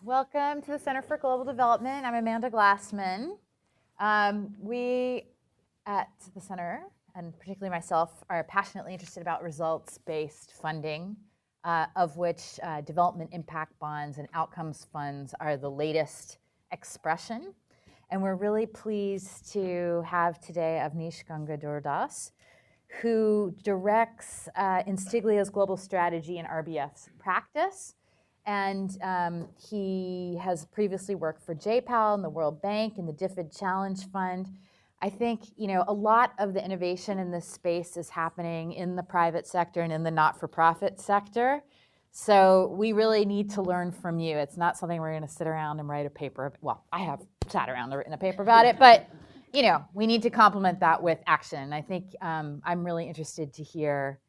Welcome to the Center for Global Development. I'm Amanda Glassman. We at the Center, and particularly myself, are passionately interested about results-based funding, of which development impact bonds and outcomes funds are the latest expression. And we're really pleased to have today Avnish Gangadhar-Das, who directs Instiglio's global strategy and RBF's practice. And he has previously worked for JPAL and the World Bank and the DFID Challenge Fund. I think a lot of the innovation in this space is happening in the private sector and in the not-for-profit sector. So we really need to learn from you. It's not something we're going to sit around and write a paper. Well, I have sat around and written a paper about it, but we need to complement that with action. I think I'm really interested to hear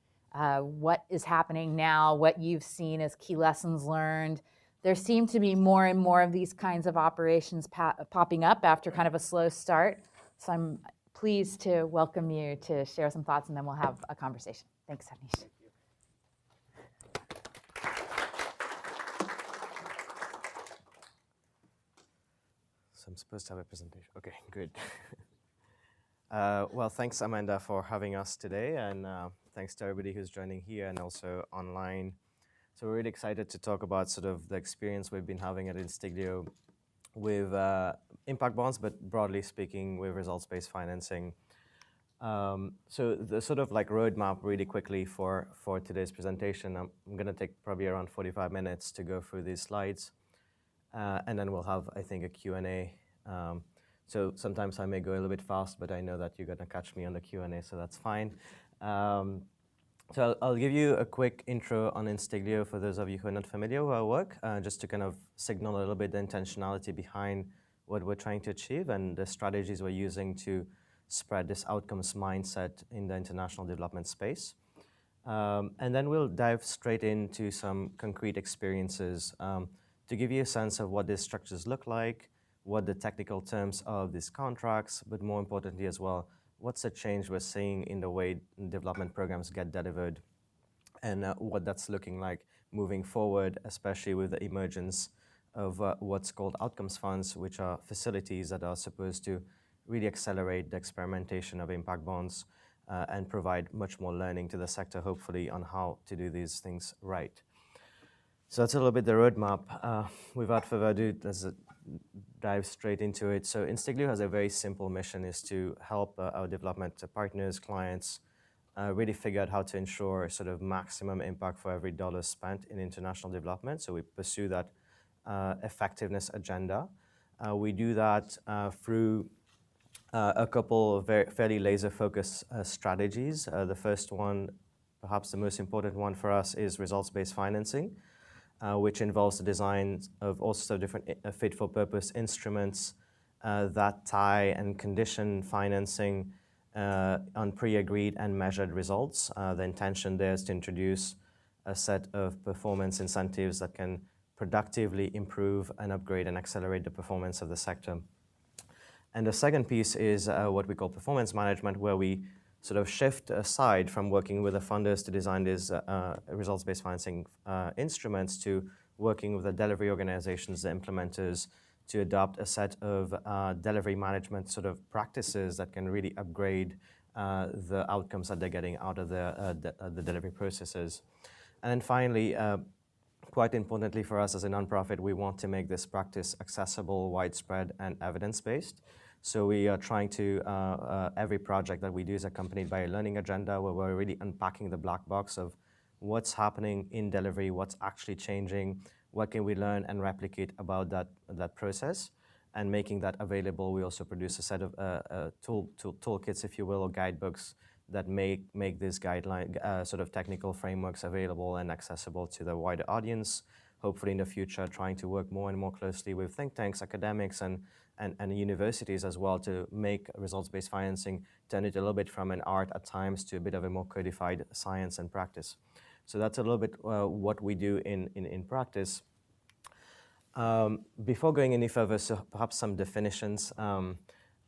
what is happening now, what you've seen as key lessons learned. There seem to be more and more of these kinds of operations popping up after kind of a slow start. So I'm pleased to welcome you to share some thoughts, and then we'll have a conversation. Thanks, Avnish. So I'm supposed to have a presentation. Okay, good. Well, thanks, Amanda, for having us today, and thanks to everybody who's joining here and also online. So we're really excited to talk about sort of the experience we've been having at Instiglio with impact bonds, but broadly speaking, with results-based financing. So the sort of like roadmap really quickly for today's presentation, I'm going to take probably around 45 minutes to go through these slides. And then we'll have, I think, a Q&A. So sometimes I may go a little bit fast, but I know that you're going to catch me on the Q&A, so that's fine. So I'll give you a quick intro on Instiglio for those of you who are not familiar with our work, just to kind of signal a little bit the intentionality behind what we're trying to achieve and the strategies we're using to spread this outcomes mindset in the international development space. And then we'll dive straight into some concrete experiences to give you a sense of what these structures look like, what the technical terms of these contracts, but more importantly as well, what's the change we're seeing in the way development programs get delivered, and what that's looking like moving forward, especially with the emergence of what's called outcomes funds, which are facilities that are supposed to really accelerate the experimentation of impact bonds and provide much more learning to the sector, hopefully, on how to do these things right. So that's a little bit the roadmap. Without further ado, let's dive straight into it. So Instiglio has a very simple mission, is to help our development partners, clients, really figure out how to ensure sort of maximum impact for every dollar spent in international development. So we pursue that effectiveness agenda. We do that through a couple of fairly laser-focused strategies. The first one, perhaps the most important one for us, is results-based financing, which involves the design of all sorts of different fit-for-purpose instruments that tie and condition financing on pre-agreed and measured results. The intention there is to introduce a set of performance incentives that can productively improve and upgrade and accelerate the performance of the sector. And the second piece is what we call performance management, where we sort of shift aside from working with the funders to design these results-based financing instruments to working with the delivery organizations, the implementers, to adopt a set of delivery management sort of practices that can really upgrade the outcomes that they're getting out of the delivery processes. And then finally, quite importantly for us as a nonprofit, we want to make this practice accessible, widespread, and evidence-based. So we are trying to, every project that we do is accompanied by a learning agenda where we're really unpacking the black box of what's happening in delivery, what's actually changing, what can we learn and replicate about that process, and making that available. We also produce a set of toolkits, if you will, or guidebooks that make these guideline sort of technical frameworks available and accessible to the wider audience. Hopefully in the future, trying to work more and more closely with think tanks, academics, and universities as well to make results-based financing, turn it a little bit from an art at times to a bit of a more codified science and practice. So that's a little bit what we do in practice. Before going any further, so perhaps some definitions.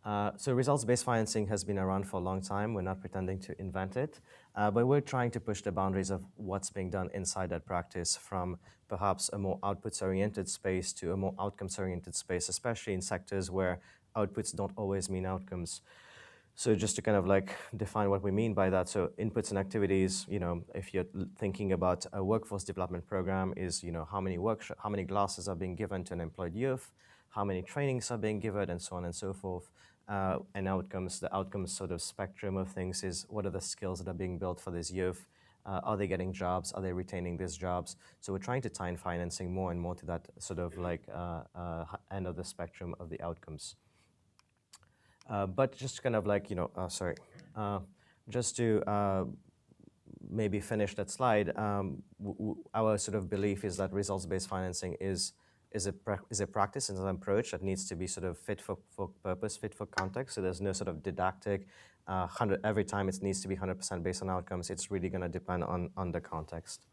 So results-based financing has been around for a long time. We're not pretending to invent it, but we're trying to push the boundaries of what's being done inside that practice, from perhaps a more outputs-oriented space to a more outcomes-oriented space, especially in sectors where outputs don't always mean outcomes. So just to kind of like define what we mean by that, so inputs and activities, if you're thinking about a workforce development program, is how many classes are being given to an employed youth, how many trainings are being given, and so on and so forth. And outcomes, the outcomes sort of spectrum of things is, what are the skills that are being built for this youth? Are they getting jobs? Are they retaining these jobs? So we're trying to tie in financing more and more to that sort of like end of the spectrum of the outcomes. But just kind of like, just to maybe finish that slide, our sort of belief is that results-based financing is a practice and an approach that needs to be sort of fit for purpose, fit for context. So there's no sort of didactic, every time it needs to be 100% based on outcomes. It's really going to depend on the context.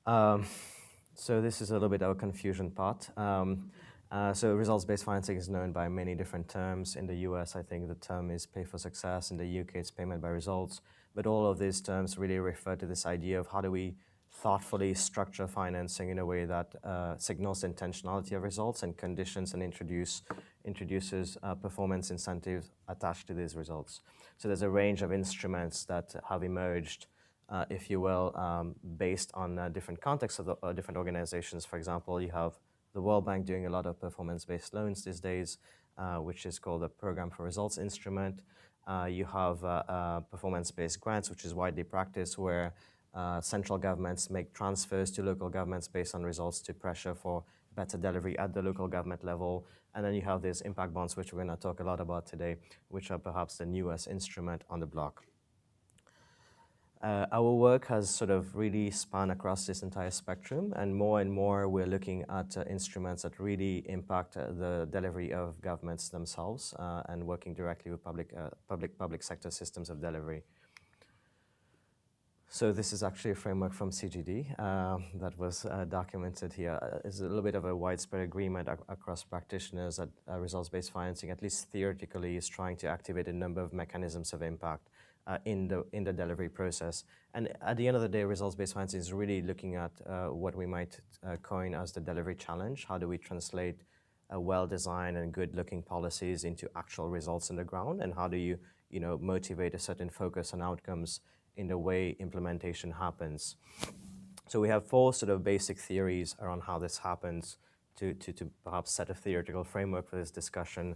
So this is a little bit our confusion part. So results-based financing is known by many different terms. In the US, I think the term is pay for success. In the UK, it's payment by results. But all of these terms really refer to this idea of how do we thoughtfully structure financing in a way that signals the intentionality of results and conditions and introduces performance incentives attached to these results. So there's a range of instruments that have emerged, if you will, based on different contexts of the different organizations. For example, you have the World Bank doing a lot of performance-based loans these days, which is called the Program for Results instrument. You have performance-based grants, which is widely practiced, where central governments make transfers to local governments based on results to pressure for better delivery at the local government level. And then you have these impact bonds, which we're going to talk a lot about today, which are perhaps the newest instrument on the block. Our work has sort of really spanned across this entire spectrum, and more we're looking at instruments that really impact the delivery of governments themselves, and working directly with public sector systems of delivery. So this is actually a framework from CGD that was documented here. It's a little bit of a widespread agreement across practitioners that results-based financing, at least theoretically, is trying to activate a number of mechanisms of impact in the delivery process. And at the end of the day, results-based financing is really looking at what we might coin as the delivery challenge. How do we translate well-designed and good-looking policies into actual results on the ground? And how do you motivate a certain focus on outcomes in the way implementation happens? So we have 4 sort of basic theories around how this happens to perhaps set a theoretical framework for this discussion.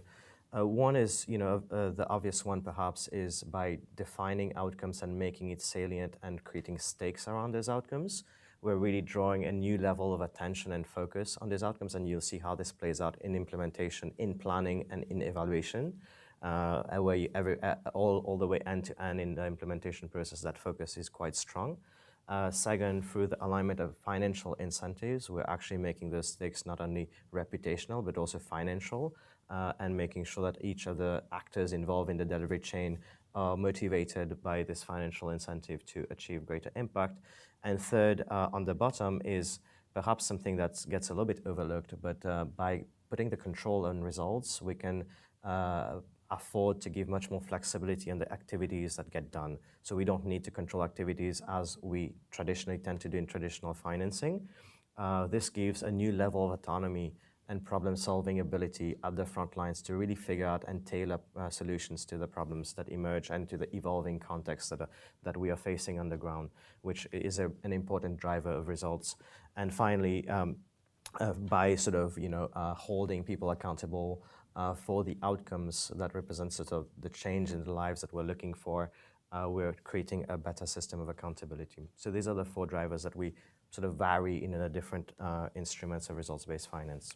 One is, the obvious one perhaps, is by defining outcomes and making it salient and creating stakes around those outcomes. We're really drawing a new level of attention and focus on these outcomes, and you'll see how this plays out in implementation, in planning, and in evaluation. Where all the way end to end in the implementation process, that focus is quite strong. Second, through the alignment of financial incentives, we're actually making those stakes not only reputational, but also financial, and making sure that each of the actors involved in the delivery chain are motivated by this financial incentive to achieve greater impact. And third, on the bottom, is perhaps something that gets a little bit overlooked, but by putting the control on results, we can afford to give much more flexibility on the activities that get done. So we don't need to control activities as we traditionally tend to do in traditional financing. This gives a new level of autonomy and problem-solving ability at the front lines to really figure out and tailor solutions to the problems that emerge and to the evolving context that we are facing on the ground, which is an important driver of results. And finally, by sort of holding people accountable for the outcomes that represent sort of the change in the lives that we're looking for, we're creating a better system of accountability. So these are the 4 drivers that we sort of vary in the different instruments of results-based finance.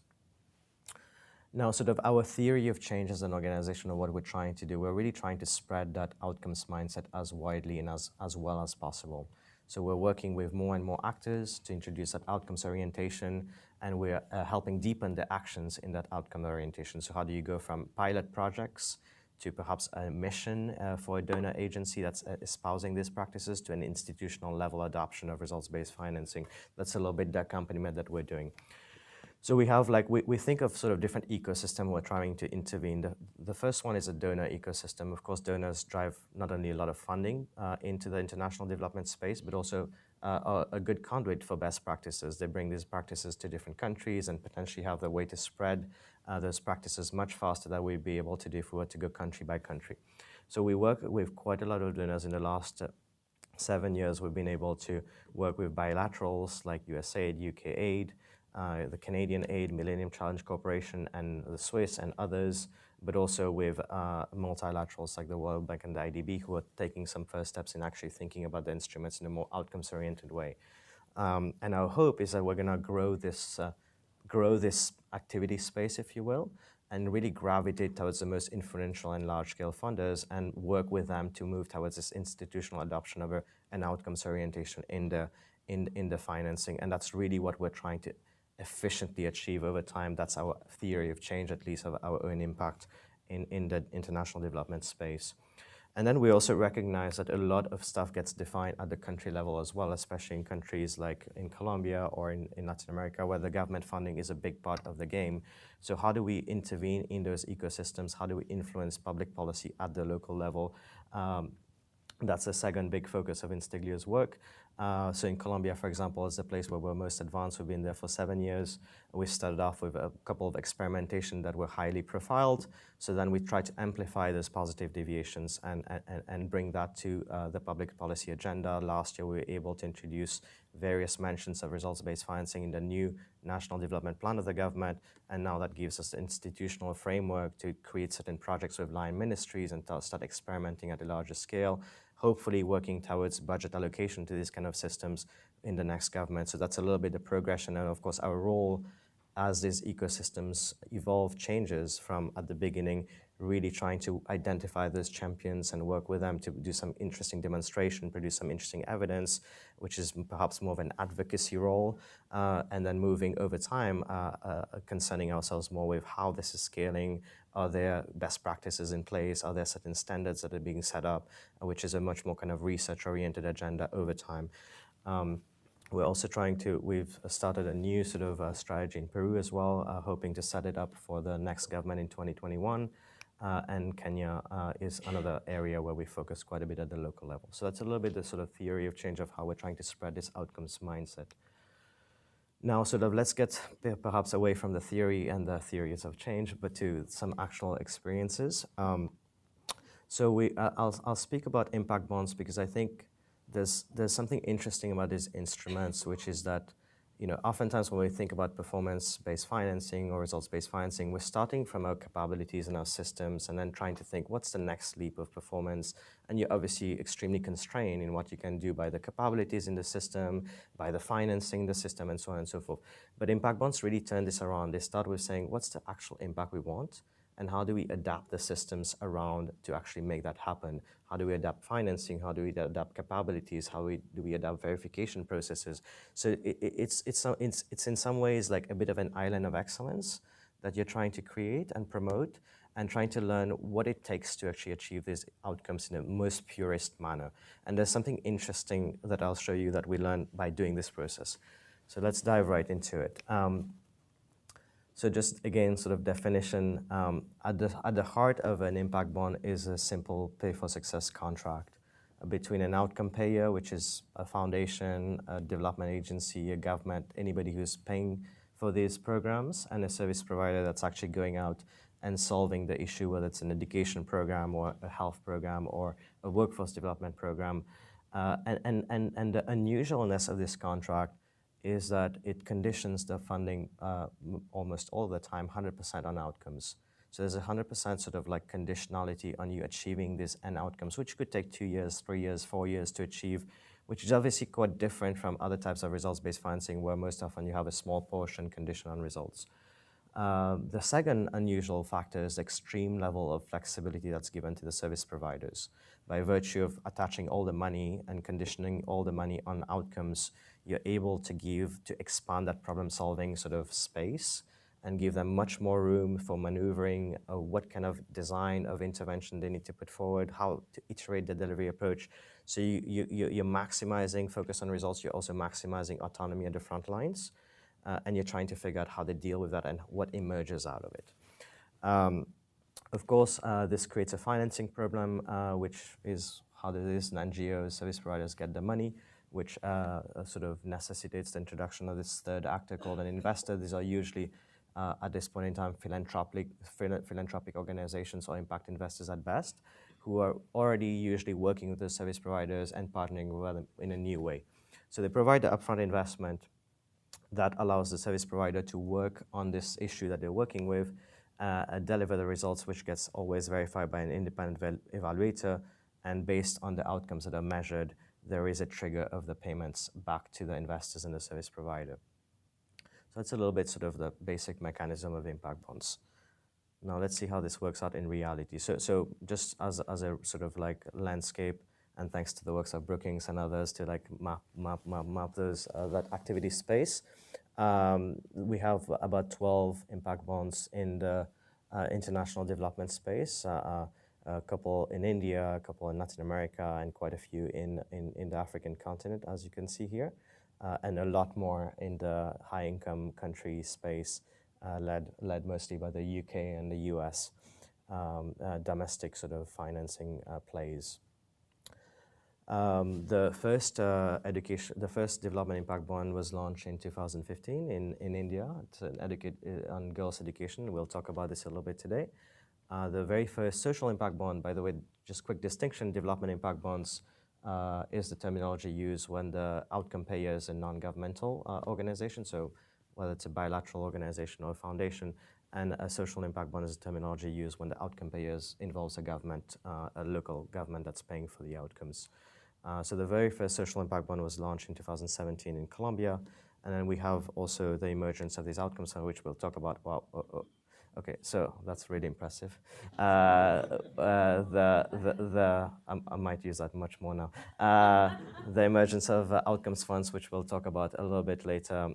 Now, sort of our theory of change as an organization, or what we're trying to do, we're really trying to spread that outcomes mindset as widely and as well as possible. So we're working with more and more actors to introduce that outcomes orientation, and we're helping deepen the actions in that outcome orientation. So how do you go from pilot projects to perhaps a mission for a donor agency that's espousing these practices, to an institutional level adoption of results-based financing? That's a little bit the accompaniment that we're doing. So we have we think of sort of different ecosystem we're trying to intervene. The first one is a donor ecosystem. Of course, donors drive not only a lot of funding into the international development space, but also a good conduit for best practices. They bring these practices to different countries and potentially have the way to spread those practices much faster than we'd be able to do if we were to go country by country. So we work with quite a lot of donors in the last 7 years. We've been able to work with bilaterals like USAID, UK Aid, the Canadian Aid, Millennium Challenge Corporation, and the Swiss and others, but also with multilaterals like the World Bank and the IDB, who are taking some first steps in actually thinking about the instruments in a more outcomes-oriented way. And our hope is that we're going to grow this activity space, if you will, and really gravitate towards the most influential and large-scale funders and work with them to move towards this institutional adoption of an outcomes orientation in the financing. And that's really what we're trying to efficiently achieve over time. That's our theory of change, at least of our own impact in the international development space. And then we also recognize that a lot of stuff gets defined at the country level as well, especially in countries like in Colombia or in Latin America, where the government funding is a big part of the game. So how do we intervene in those ecosystems? How do we influence public policy at the local level? That's the second big focus of Instiglio's work. So in Colombia, for example, is the place where we're most advanced. We've been there for 7 years. We started off with a couple of experimentation that were highly profiled. So then we tried to amplify those positive deviations and bring that to the public policy agenda. Last year, we were able to introduce various mentions of results-based financing in the new National Development Plan of the government. And now that gives us the institutional framework to create certain projects with line ministries and start experimenting at a larger scale, hopefully working towards budget allocation to these kind of systems in the next government. So that's a little bit the progression. And of course, our role as these ecosystems evolve changes from at the beginning, really trying to identify those champions and work with them to do some interesting demonstration, produce some interesting evidence, which is perhaps more of an advocacy role, and then moving over time, concerning ourselves more with how this is scaling. Are there best practices in place? Are there certain standards that are being set up, which is a much more kind of research-oriented agenda over time. We're also we've started a new sort of strategy in Peru as well, hoping to set it up for the next government in 2021. And Kenya is another area where we focus quite a bit at the local level. So that's a little bit the sort of theory of change of how we're trying to spread this outcomes mindset. Now, sort of let's get perhaps away from the theory and the theories of change, but to some actual experiences. So I'll speak about impact bonds because I think there's something interesting about these instruments, which is that, you know, oftentimes when we think about performance-based financing or results-based financing, we're starting from our capabilities and our systems and then trying to think, what's the next leap of performance? And you're obviously extremely constrained in what you can do by the capabilities in the system, by the financing in the system, and so on and so forth. But impact bonds really turn this around. They start with saying, what's the actual impact we want? And how do we adapt the systems around to actually make that happen? How do we adapt financing? How do we adapt capabilities? How do we adapt verification processes? So it's in some ways like a bit of an island of excellence that you're trying to create and promote and trying to learn what it takes to actually achieve these outcomes in the most purest manner. And there's something interesting that I'll show you that we learn by doing this process. So let's dive right into it. So just again, sort of definition, at the heart of an impact bond is a simple pay-for-success contract between an outcome payer, which is a foundation, a development agency, a government, anybody who's paying for these programs, and a service provider that's actually going out and solving the issue, whether it's an education program or a health program or a workforce development program. And the unusualness of this contract is that it conditions the funding almost all the time 100% on outcomes. So there's 100% sort of like conditionality on you achieving these end outcomes, which could take 2 years, 3 years, 4 years to achieve, which is obviously quite different from other types of results-based financing where most often you have a small portion conditioned on results. The second unusual factor is the extreme level of flexibility that's given to the service providers. By virtue of attaching all the money and conditioning all the money on outcomes, you're able to expand that problem-solving sort of space and give them much more room for maneuvering, what kind of design of intervention they need to put forward, how to iterate the delivery approach. So you're maximizing focus on results. You're also maximizing autonomy at the front lines. and you're trying to figure out how they deal with that and what emerges out of it. Of course, this creates a financing problem, which is how it is, and NGOs, service providers get the money, which sort of necessitates the introduction of this third actor called an investor. These are usually, at this point in time, philanthropic organizations or impact investors at best, who are already usually working with the service providers and partnering with them in a new way. So they provide the upfront investment that allows the service provider to work on this issue that they're working with, deliver the results, which gets always verified by an independent evaluator, and based on the outcomes that are measured, there is a trigger of the payments back to the investors and the service provider. So that's a little bit sort of the basic mechanism of impact bonds. Now let's see how this works out in reality. So just as a sort of like landscape, and thanks to the works of Brookings and others to like map those that activity space, we have about 12 impact bonds in the international development space. A couple in India, a couple in Latin America, and quite a few in the African continent, as you can see here, and a lot more in the high-income country space, led mostly by the UK and the US, domestic sort of financing plays. The first development impact bond was launched in 2015 in India. It's on girls' education. We'll talk about this a little bit today. The very first social impact bond, by the way, just quick distinction, development impact bonds is the terminology used when the outcome payer is a non-governmental organization, so whether it's a bilateral organization or a foundation, and a social impact bond is the terminology used when the outcome payers involves a government, a local government that's paying for the outcomes. So the very first social impact bond was launched in 2017 in Colombia, and then we have also the emergence of these outcomes, which we'll talk about. Wow, okay, so that's really impressive. I might use that much more now. The emergence of outcomes funds, which we'll talk about a little bit later,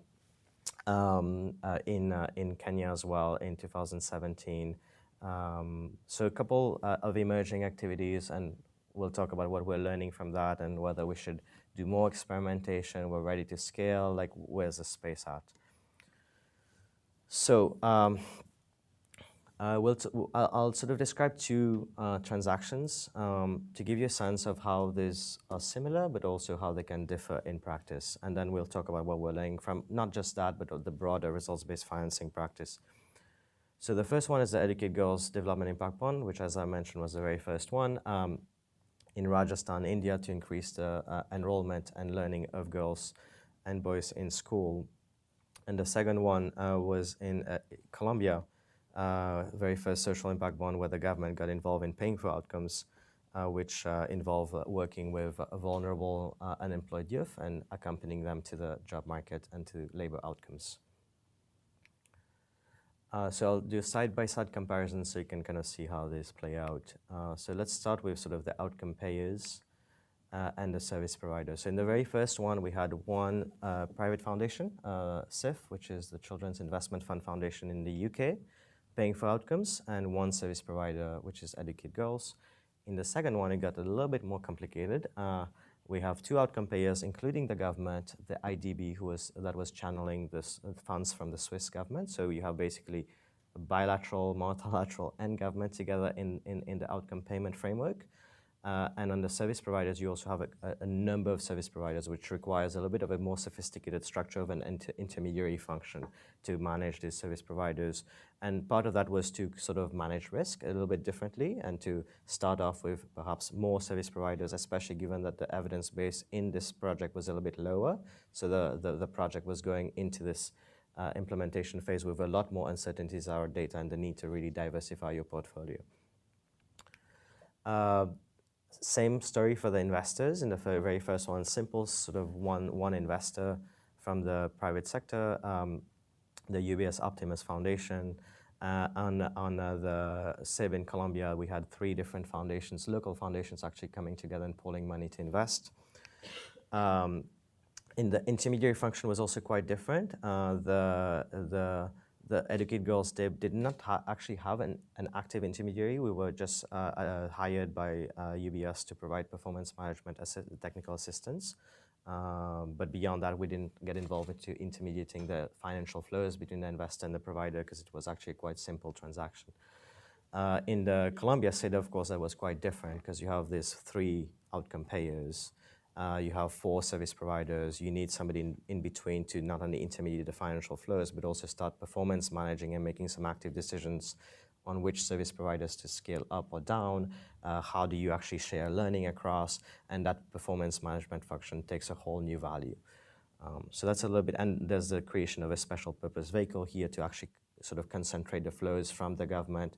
in Kenya as well in 2017. So a couple of emerging activities, and we'll talk about what we're learning from that and whether we should do more experimentation. We're ready to scale, like where's the space at? So I'll sort of describe two transactions to give you a sense of how these are similar, but also how they can differ in practice. And then we'll talk about what we're learning from not just that, but the broader results-based financing practice. So the first one is the Educate Girls Development Impact Bond, which, as I mentioned, was the very first one in Rajasthan, India, to increase the enrollment and learning of girls and boys in school. And the second one was in Colombia, very first social impact bond where the government got involved in paying for outcomes, which involve working with vulnerable unemployed youth and accompanying them to the job market and to labor outcomes. So I'll do a side-by-side comparison so you can kind of see how these play out. So let's start with sort of the outcome payers and the service providers. So in the very first one, we had one private foundation, CIF, which is the Children's Investment Fund Foundation in the UK, paying for outcomes, and one service provider, which is Educate Girls. In the second one, it got a little bit more complicated. We have two outcome payers, including the government, the IDB, that was channeling this funds from the Swiss government. So you have basically bilateral, multilateral, and government together in the outcome payment framework. And on the service providers, you also have a number of service providers, which requires a little bit of a more sophisticated structure of an intermediary function to manage these service providers. And part of that was to sort of manage risk a little bit differently and to start off with perhaps more service providers, especially given that the evidence base in this project was a little bit lower. So the project was going into this implementation phase with a lot more uncertainties in our data and the need to really diversify your portfolio. Same story for the investors. In the very first one, simple, sort of one investor from the private sector, the UBS Optimus Foundation. On the SIB in Colombia, we had three different foundations, local foundations actually coming together and pooling money to invest. In the intermediary function was also quite different. The Educate Girls did not actually have an active intermediary. We were just hired by UBS to provide performance management technical assistance. But beyond that, we didn't get involved into intermediating the financial flows between the investor and the provider because it was actually a quite simple transaction. In the Colombia side, of course, that was quite different because you have these 3 outcome payers. You have 4 service providers. You need somebody in between to not only intermediate the financial flows, but also start performance managing and making some active decisions on which service providers to scale up or down. How do you actually share learning across? And that performance management function takes a whole new value. So that's a little bit, and there's the creation of a special purpose vehicle here to actually sort of concentrate the flows from the government,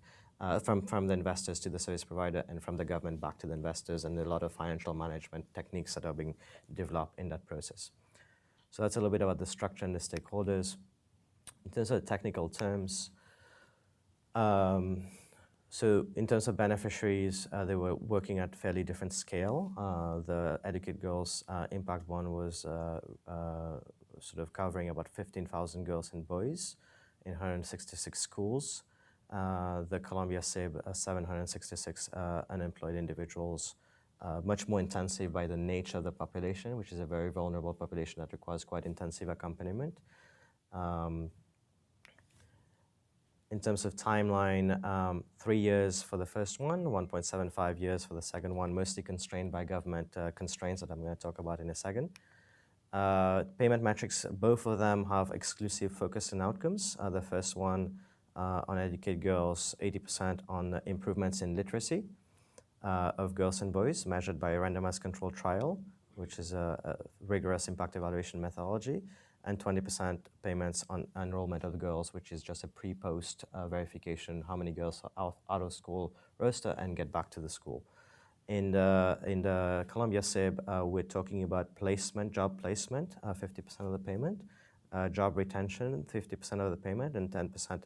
from the investors to the service provider, and from the government back to the investors, and a lot of financial management techniques that are being developed in that process. So that's a little bit about the structure and the stakeholders. In terms of technical terms, so in terms of beneficiaries, they were working at fairly different scale. The Educate Girls Impact one was sort of covering about 15,000 girls and boys in 166 schools. The Colombia SIB, 766 unemployed individuals, much more intensive by the nature of the population, which is a very vulnerable population that requires quite intensive accompaniment. In terms of timeline, 3 years for the first one, 1.75 years for the second one, mostly constrained by government constraints that I'm going to talk about in a second. Payment metrics, both of them have exclusive focus and outcomes. The first one on Educate Girls, 80% on improvements in literacy of girls and boys measured by a randomized controlled trial, which is a rigorous impact evaluation methodology, and 20% payments on enrollment of the girls, which is just a pre-post verification, how many girls are out of school roster and get back to the school. In the Colombia SIB, we're talking about placement, job placement, 50% of the payment, job retention, 50% of the payment, and 10%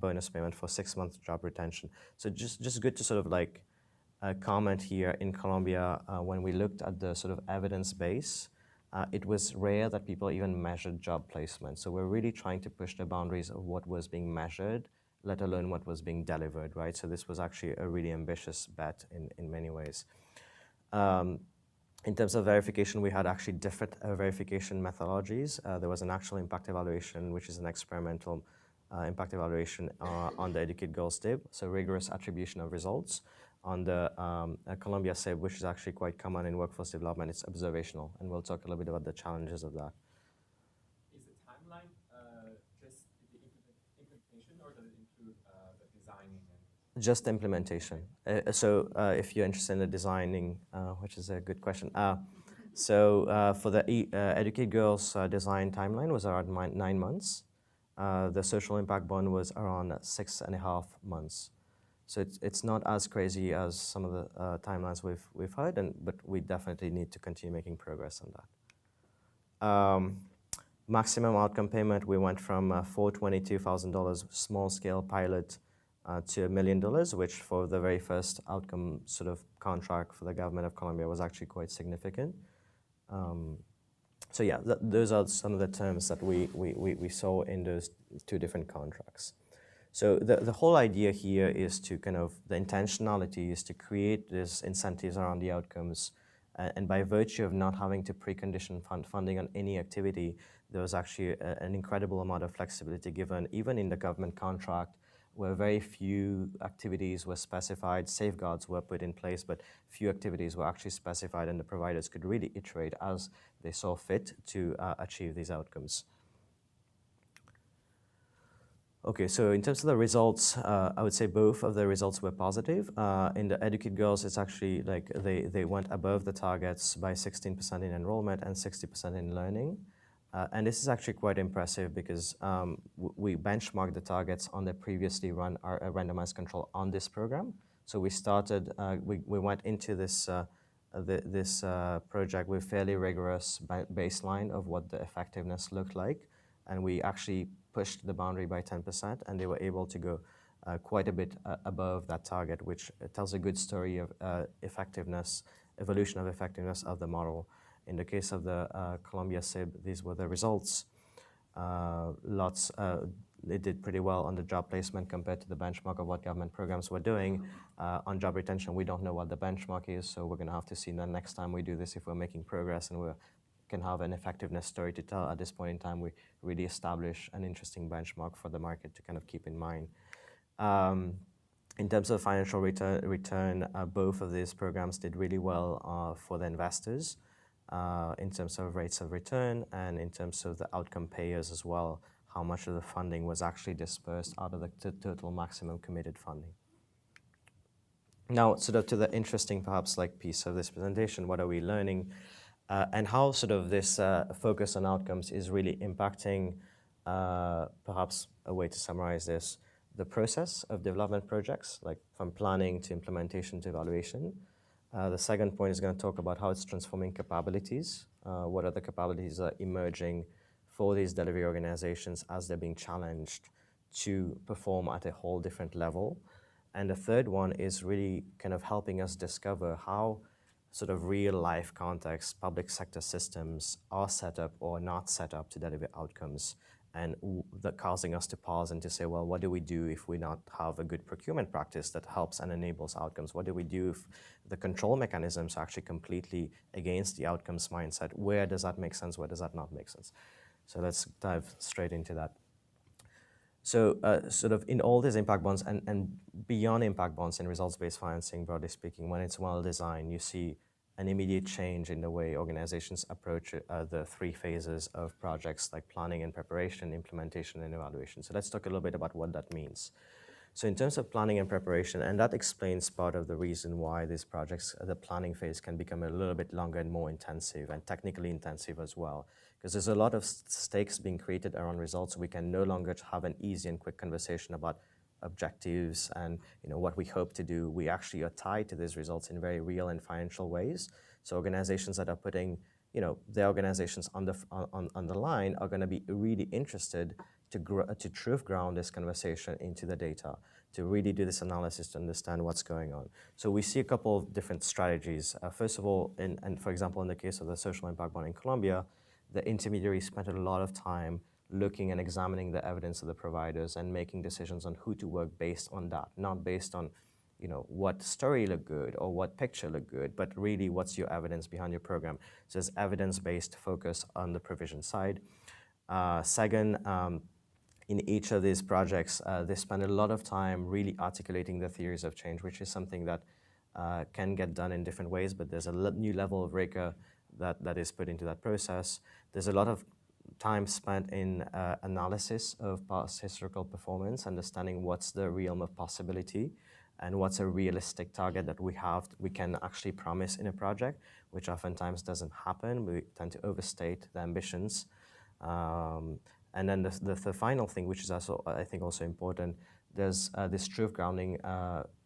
bonus payment for 6 months job retention. So just good to sort of like comment here in Colombia, when we looked at the sort of evidence base, it was rare that people even measured job placement. So we're really trying to push the boundaries of what was being measured, let alone what was being delivered, right? So this was actually a really ambitious bet in many ways. In terms of verification, we had actually different verification methodologies. There was an actual impact evaluation, which is an experimental impact evaluation on the Educate Girls SIB, so rigorous attribution of results. On the Colombia SIB, which is actually quite common in workforce development, it's observational, and we'll talk a little bit about the challenges of that. Is the timeline just the implementation, or does it include the designing? Just implementation. So if you're interested in the designing, which is a good question. For the Educate Girls design timeline was around 9 months. The social impact bond was around 6.5 months. So it's not as crazy as some of the timelines we've heard, but we definitely need to continue making progress on that. Maximum outcome payment, we went from $422,000 small scale pilot to $1 million, which for the very first outcome sort of contract for the government of Colombia was actually quite significant. So yeah, those are some of the terms that we saw in those 2 different contracts. So the whole idea here is to kind of, the intentionality is to create these incentives around the outcomes, and by virtue of not having to precondition funding on any activity, there was actually an incredible amount of flexibility given, even in the government contract, where very few activities were specified, safeguards were put in place, but few activities were actually specified, and the providers could really iterate as they saw fit to achieve these outcomes. Okay, so in terms of the results, I would say both of the results were positive. In the Educate Girls, it's actually like they went above the targets by 16% in enrollment and 60% in learning. And this is actually quite impressive because we benchmarked the targets on the previously run randomized control on this program. So we started, we went into this project with fairly rigorous baseline of what the effectiveness looked like. And we actually pushed the boundary by 10%, and they were able to go quite a bit above that target, which tells a good story of effectiveness, evolution of effectiveness of the model. In the case of the Colombia SIB, these were the results. They did pretty well on the job placement compared to the benchmark of what government programs were doing. On job retention, we don't know what the benchmark is, so we're going to have to see the next time we do this if we're making progress, and we're can have an effectiveness story to tell. At this point in time, we really establish an interesting benchmark for the market to kind of keep in mind. In terms of financial return, both of these programs did really well for the investors in terms of rates of return and in terms of the outcome payers as well, how much of the funding was actually dispersed out of the total maximum committed funding. Now, sort of to the interesting, perhaps, like piece of this presentation, what are we learning, and how sort of this focus on outcomes is really impacting, perhaps a way to summarize this, the process of development projects, like from planning to implementation to evaluation. The second point is going to talk about how it's transforming capabilities. What are the capabilities that are emerging for these delivery organizations as they're being challenged to perform at a whole different level. And the third one is really kind of helping us discover how sort of real life context, public sector systems are set up or not set up to deliver outcomes, and that causing us to pause and to say, well, what do we do if we not have a good procurement practice that helps and enables outcomes? What do we do if the control mechanisms are actually completely against the outcomes mindset? Where does that make sense? Where does that not make sense? So let's dive straight into that. So sort of in all these impact bonds and beyond impact bonds in results-based financing, broadly speaking, when it's well designed, you see an immediate change in the way organizations approach the three phases of projects, like planning and preparation, implementation, and evaluation. So let's talk a little bit about what that means. So in terms of planning and preparation, and that explains part of the reason why these projects, the planning phase can become a little bit longer and more intensive and technically intensive as well, because there's a lot of stakes being created around results. So we can no longer have an easy and quick conversation about objectives and what we hope to do. We actually are tied to these results in very real and financial ways. So organizations that are putting their organizations on the line are going to be really interested to truth ground this conversation into the data, to really do this analysis to understand what's going on. So we see a couple of different strategies. First of all, and for example, in the case of the social impact bond in Colombia, the intermediary spent a lot of time looking and examining the evidence of the providers and making decisions on who to work based on that, not based on what story looked good or what picture looked good, but really what's your evidence behind your program. So there's evidence-based focus on the provision side. Second, in each of these projects, they spend a lot of time really articulating the theories of change, which is something that can get done in different ways, but there's a new level of rigor that is put into that process. There's a lot of time spent in analysis of past historical performance, understanding what's the realm of possibility and what's a realistic target that we can actually promise in a project, which oftentimes doesn't happen. We tend to overstate the ambitions. And then the final thing, which is also, I think, also important, there's this truth grounding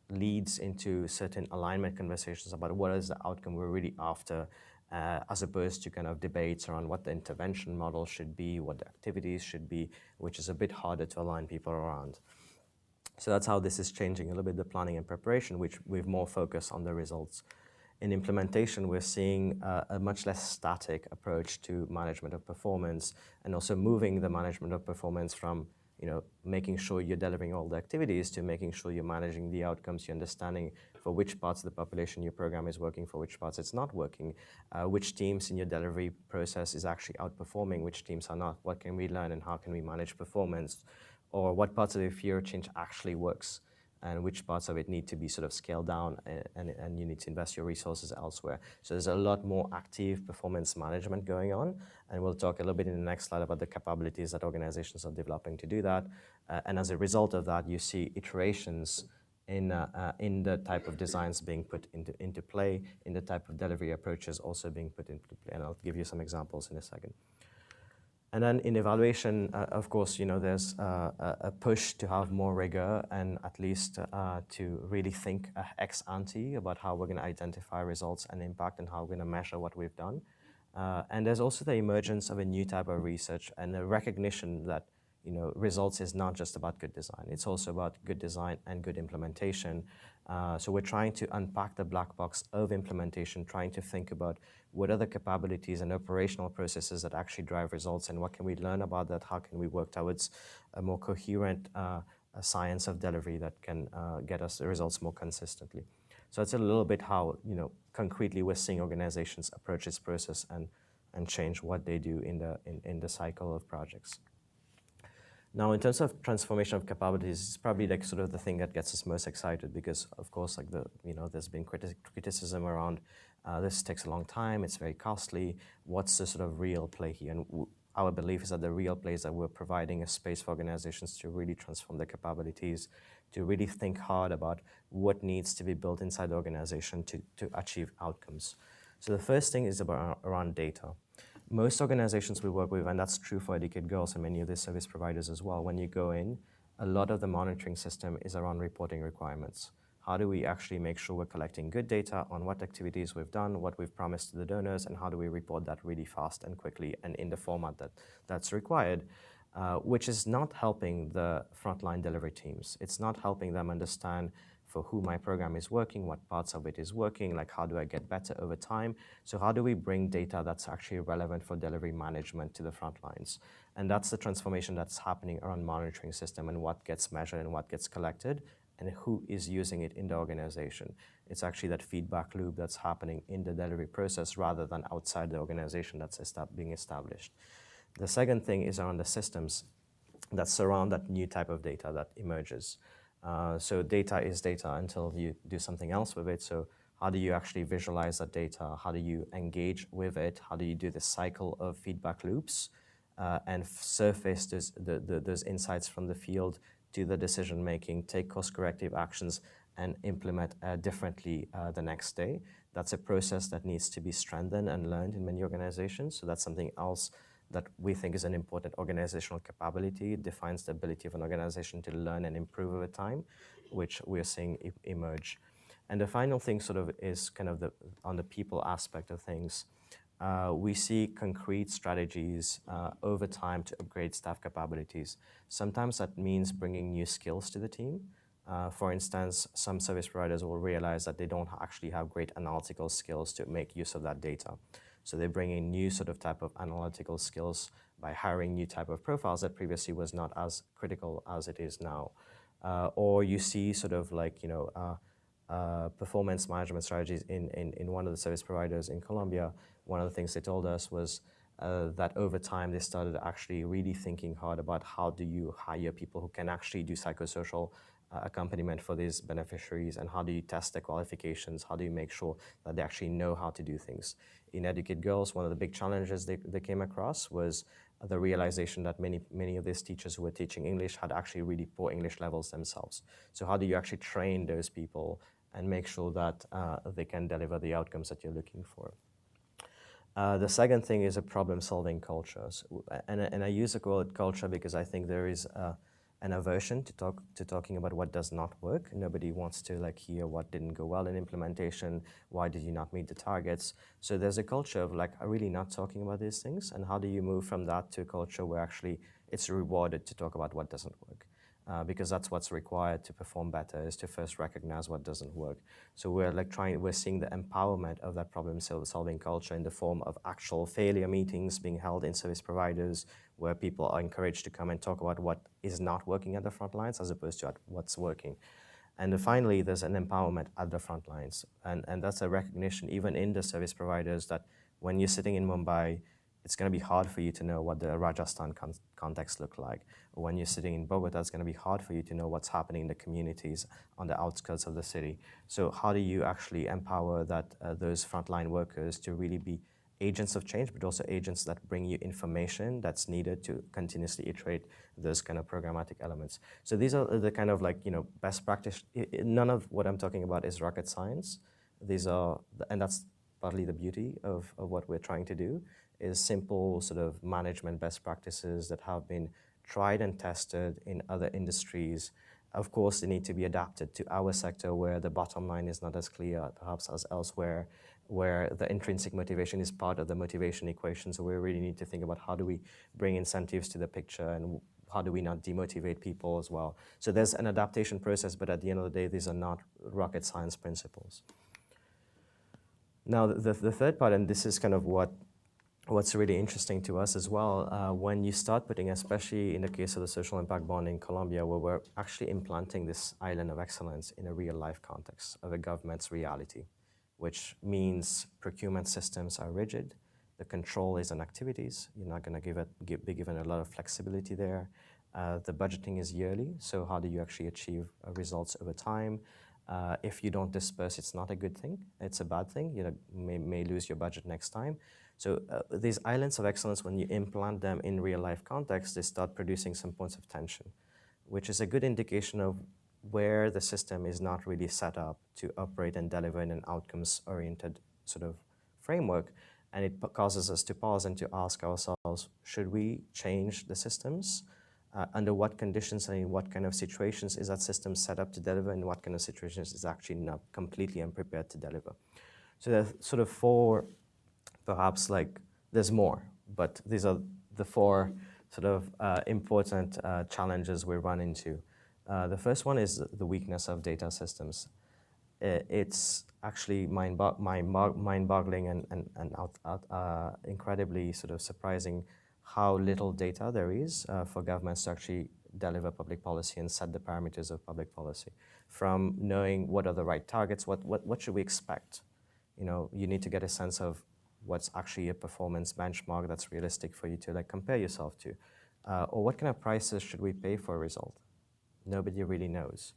leads into certain alignment conversations about what is the outcome we're really after, as opposed to kind of debates around what the intervention model should be, what the activities should be, which is a bit harder to align people around. So that's how this is changing a little bit, the planning and preparation, which we've more focused on the results. In implementation, we're seeing a much less static approach to management of performance, and also moving the management of performance from making sure you're delivering all the activities to making sure you're managing the outcomes, you're understanding for which parts of the population your program is working, for which parts it's not working, which teams in your delivery process is actually outperforming, which teams are not, what can we learn and how can we manage performance, or what parts of the fear change actually works, and which parts of it need to be sort of scaled down, and you need to invest your resources elsewhere. So there's a lot more active performance management going on, and we'll talk a little bit in the next slide about the capabilities that organizations are developing to do that. And as a result of that, you see iterations in the type of designs being put into play, in the type of delivery approaches also being put into play, and I'll give you some examples in a second. And then in evaluation, of course, there's a push to have more rigor and at least to really think ex ante about how we're going to identify results and impact and how we're going to measure what we've done. And there's also the emergence of a new type of research and the recognition that results is not just about good design. It's also about good design and good implementation. So we're trying to unpack the black box of implementation, trying to think about what are the capabilities and operational processes that actually drive results, and what can we learn about that? How can we work towards a more coherent science of delivery that can get us the results more consistently? So it's a little bit how concretely we're seeing organizations approach this process and and change what they do in the cycle of projects. Now, in terms of transformation of capabilities, it's probably like sort of the thing that gets us most excited because, of course, like there's been criticism around this takes a long time, it's very costly. What's the sort of real play here? And our belief is that the real play is that we're providing a space for organizations to really transform their capabilities, to really think hard about what needs to be built inside the organization to achieve outcomes. So the first thing is around data. Most organizations we work with, and that's true for Educate Girls and many of the service providers as well, when you go in, a lot of the monitoring system is around reporting requirements. How do we actually make sure we're collecting good data on what activities we've done, what we've promised to the donors, and how do we report that really fast and quickly and in the format that's required, which is not helping the frontline delivery teams. It's not helping them understand for who my program is working, what parts of it is working, like how do I get better over time. So how do we bring data that's actually relevant for delivery management to the front lines? And that's the transformation that's happening around monitoring system and what gets measured and what gets collected and who is using it in the organization. It's actually that feedback loop that's happening in the delivery process rather than outside the organization that's being established. The second thing is around the systems that surround that new type of data that emerges. So data is data until you do something else with it. So how do you actually visualize that data? How do you engage with it? How do you do the cycle of feedback loops and surface those insights from the field to the decision making, take course corrective actions, and implement differently the next day? That's a process that needs to be strengthened and learned in many organizations. So that's something else that we think is an important organizational capability. It defines the ability of an organization to learn and improve over time, which we're seeing emerge. And the final thing sort of is kind of on the people aspect of things. We see concrete strategies over time to upgrade staff capabilities. Sometimes that means bringing new skills to the team. For instance, some service providers will realize that they don't actually have great analytical skills to make use of that data. So they bring in new sort of type of analytical skills by hiring new type of profiles that previously was not as critical as it is now. Or you see sort of like, performance management strategies in one of the service providers in Colombia. One of the things they told us was that over time they started actually really thinking hard about how do you hire people who can actually do psychosocial accompaniment for these beneficiaries, and how do you test their qualifications, how do you make sure that they actually know how to do things. In Educate Girls, one of the big challenges they came across was the realization that many of these teachers who were teaching English had actually really poor English levels themselves. So how do you actually train those people and make sure that they can deliver the outcomes that you're looking for? The second thing is a problem-solving culture. And I use the word culture because I think there is an aversion to talking about what does not work. Nobody wants to like hear what didn't go well in implementation, why did you not meet the targets. So there's a culture of like really not talking about these things, and how do you move from that to a culture where actually it's rewarded to talk about what doesn't work. Because that's what's required to perform better, is to first recognize what doesn't work. So we're seeing the empowerment of that problem-solving culture in the form of actual failure meetings being held in service providers, where people are encouraged to come and talk about what is not working at the front lines as opposed to what's working. And then finally, there's an empowerment at the front lines. And that's a recognition, even in the service providers, that when you're sitting in Mumbai, it's going to be hard for you to know what the Rajasthan context look like. Or when you're sitting in Bogota, it's going to be hard for you to know what's happening in the communities on the outskirts of the city. So how do you actually empower those frontline workers to really be agents of change, but also agents that bring you information that's needed to continuously iterate those kind of programmatic elements? So these are the kind of like, best practice. None of what I'm talking about is rocket science. And that's partly the beauty of what we're trying to do, is simple sort of management best practices that have been tried and tested in other industries. Of course, they need to be adapted to our sector, where the bottom line is not as clear perhaps as elsewhere, where the intrinsic motivation is part of the motivation equation. So we really need to think about how do we bring incentives to the picture, and how do we not demotivate people as well. So there's an adaptation process, but at the end of the day, these are not rocket science principles. Now, the third part, and this is kind of what's really interesting to us as well, when you start putting, especially in the case of the social impact bond in Colombia, where we're actually implanting this island of excellence in a real life context of a government's reality, which means procurement systems are rigid, The control is on activities. You're not going to be given a lot of flexibility there. The budgeting is yearly, so how do you actually achieve results over time? If you don't disperse, it's not a good thing. It's a bad thing. You may lose your budget next time. So these islands of excellence, when you implant them in real life context, they start producing some points of tension, which is a good indication of where the system is not really set up to operate and deliver in an outcomes-oriented sort of framework. And it causes us to pause and to ask ourselves, should we change the systems? Under what conditions and in what kind of situations is that system set up to deliver, and what kind of situations is actually not completely unprepared to deliver? So there's sort of four, perhaps like there's more, but these are the four sort of important challenges we run into. The first one is the weakness of data systems. It's actually mind-boggling and incredibly sort of surprising how little data there is for governments to actually deliver public policy and set the parameters of public policy. From knowing what are the right targets, what should we expect? You need to get a sense of what's actually a performance benchmark that's realistic for you to like compare yourself to. Or what kind of prices should we pay for a result? Nobody really knows.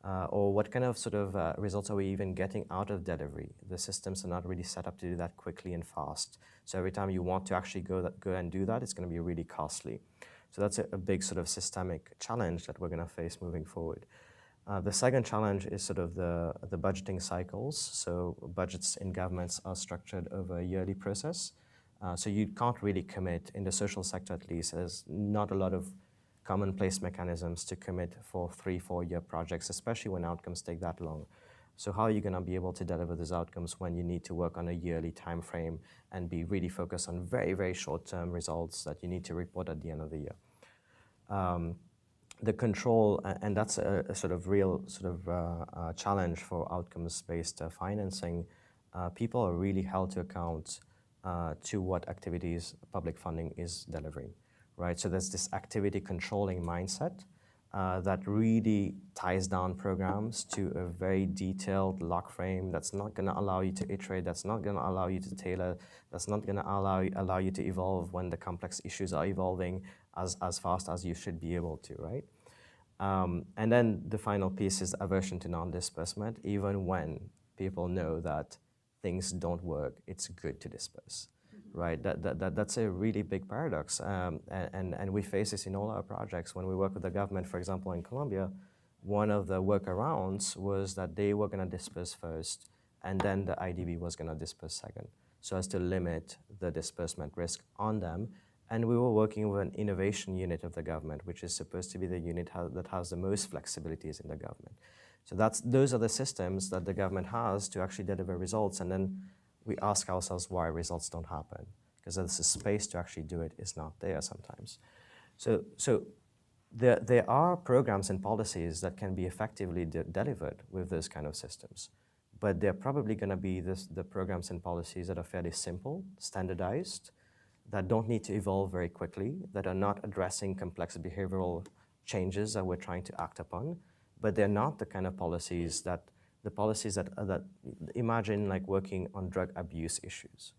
Or what kind of sort of results are we even getting out of delivery? The systems are not really set up to do that quickly and fast. So every time you want to actually go and do that, it's going to be really costly. So that's a big sort of systemic challenge that we're going to face moving forward. The second challenge is sort of the budgeting cycles. So budgets in governments are structured over a yearly process. So you can't really commit, in the social sector at least, there's not a lot of commonplace mechanisms to commit for 3-4 year projects, especially when outcomes take that long. So how are you going to be able to deliver those outcomes when you need to work on a yearly time frame and be really focused on very, very short-term results that you need to report at the end of the year? The control, and that's a sort of real sort of challenge for outcomes-based financing. People are really held to account to what activities public funding is delivering. Right, so there's this activity controlling mindset that really ties down programs to a very detailed lock frame that's not going to allow you to iterate, that's not going to allow you to tailor, that's not going to allow you to evolve when the complex issues are evolving as fast as you should be able to, right? And then the final piece is aversion to non-disbursement. Even when people know that things don't work, it's good to disperse. Right, that's a really big paradox, and we face this in all our projects. When we work with the government, for example, in Colombia, one of the workarounds was that they were going to disperse first, and then the IDB was going to disperse second, so as to limit the disbursement risk on them. And we were working with an innovation unit of the government, which is supposed to be the unit that has the most flexibilities in the government. So those are the systems that the government has to actually deliver results, and then we ask ourselves why results don't happen, because the space to actually do it is not there sometimes. So there are programs and policies that can be effectively delivered with those kind of systems, but they're probably going to be the programs and policies that are fairly simple, standardized, that don't need to evolve very quickly, that are not addressing complex behavioral changes that we're trying to act upon, but they're not the kind of policies that imagine like working on drug abuse issues,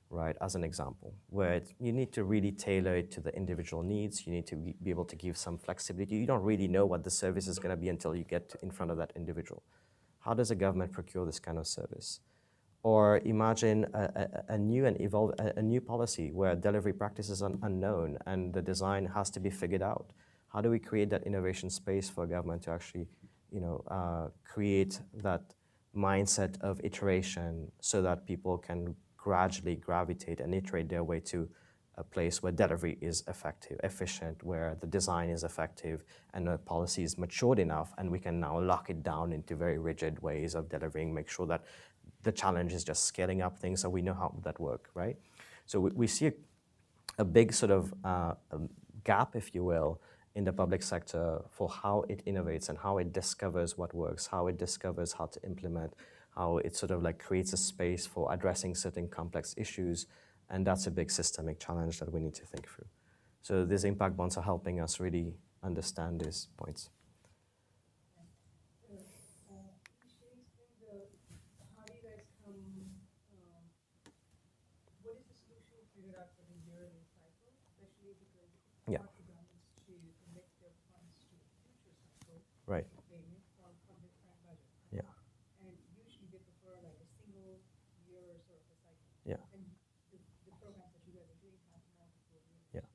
right, as an example, where you need to really tailor it to the individual needs. You need to be able to give some flexibility. You don't really know what the service is going to be until you get in front of that individual. How does a government procure this kind of service? Or imagine a new policy where delivery practices are unknown and the design has to be figured out. How do we create that innovation space for government to actually create that mindset of iteration so that people can gradually gravitate and iterate their way to a place where delivery is effective, efficient, where the design is effective and the policy is matured enough, and we can now lock it down into very rigid ways of delivering, make sure that the challenge is just scaling up things so we know how that work, right? So we see a big sort of gap, if you will, in the public sector for how it innovates and how it discovers what works, how it discovers how to implement, how it sort of like creates a space for addressing certain complex issues. And that's a big systemic challenge that we need to think through. So these impact bonds are helping us really understand these points. How do you guys come, what is the solution Right. payment from the current budget. Yeah. And usually they prefer like a single year sort of a cycle. Yeah. And the programs that you guys are doing have multiple years. Yeah.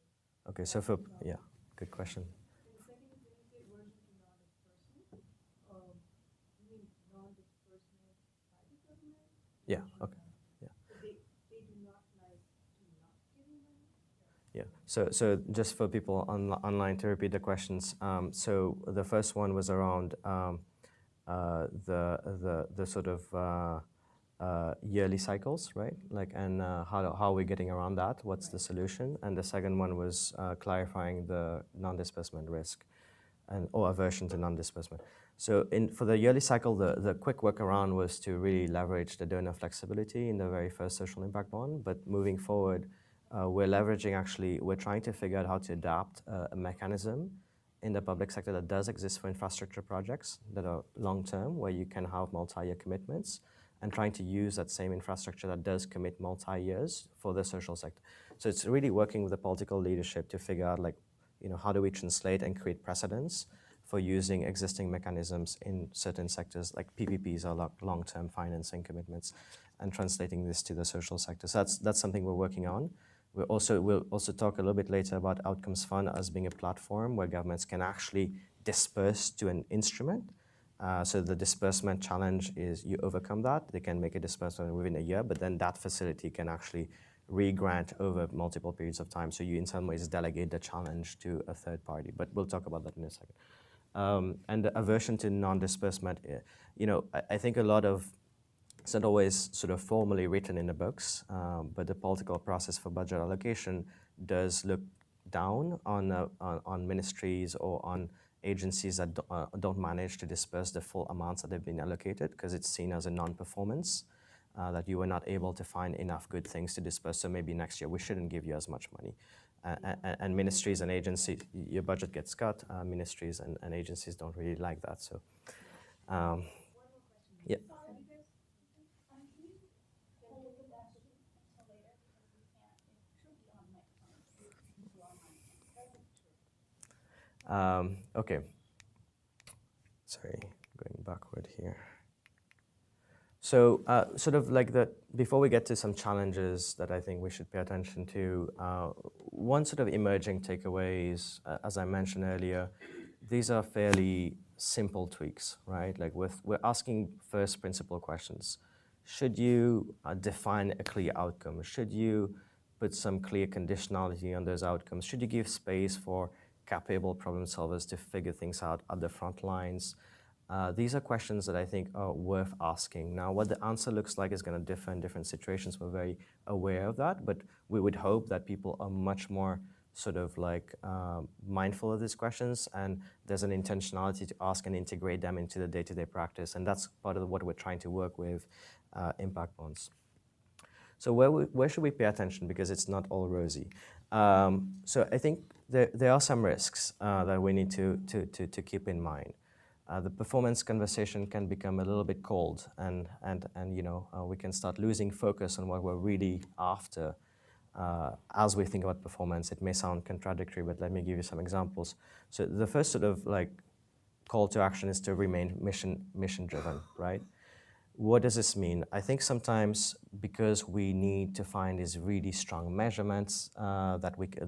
Okay, so for, yeah, good question. And the second is when you say version to non-disbursement, you mean non-disbursement by the government? Yeah, okay. Yeah. So they do not like to not give you money? Yeah. So just for people online to repeat the questions. So the first one was around the sort of yearly cycles, right? Like, and how are we getting around that? What's the solution? And the second one was clarifying the non-disbursement risk, or aversion to non-disbursement. So for the yearly cycle, the quick workaround was to really leverage the donor flexibility in the very first social impact bond. But moving forward, we're trying to figure out how to adapt a mechanism in the public sector that does exist for infrastructure projects that are long-term, where you can have multi-year commitments, and trying to use that same infrastructure that does commit multi-years for the social sector. So it's really working with the political leadership to figure out, like, how do we translate and create precedents for using existing mechanisms in certain sectors, like PPPs or long-term financing commitments, and translating this to the social sector. So that's something we're working on. We'll also talk a little bit later about Outcomes Fund as being a platform where governments can actually disperse to an instrument. So the disbursement challenge is you overcome that. They can make a disbursement within a year, but then that facility can actually re-grant over multiple periods of time. So you, in some ways, delegate the challenge to a third party. But we'll talk about that in a second. And the aversion to non-disbursement, I think a lot of it's not always sort of formally written in the books, but the political process for budget allocation does look down on ministries or on agencies that don't manage to disperse the full amounts that have been allocated, because it's seen as a non-performance, that you were not able to find enough good things to disperse, so maybe next year we shouldn't give you as much money. And ministries and agencies, your budget gets cut, ministries and agencies don't really like that. So, yeah. Okay. Sorry, going backward here. So, sort of like before we get to some challenges that I think we should pay attention to, one sort of emerging takeaway is, as I mentioned earlier, these are fairly simple tweaks, right? Like we're asking first principle questions. Should you define a clear outcome? Should you put some clear conditionality on those outcomes? Should you give space for capable problem solvers to figure things out at the front lines? These are questions that I think are worth asking. Now, what the answer looks like is going to differ in different situations. We're very aware of that, but we would hope that people are much more sort of like mindful of these questions, and there's an intentionality to ask and integrate them into the day-to-day practice, and that's part of what we're trying to work with impact bonds. So where should we pay attention, because it's not all rosy? So I think there are some risks that we need to keep in mind. The performance conversation can become a little bit cold, and we can start losing focus on what we're really after. As we think about performance, it may sound contradictory, but let me give you some examples. So the first sort of like call to action is to remain mission driven, right? What does this mean? I think sometimes because we need to find these really strong measurements,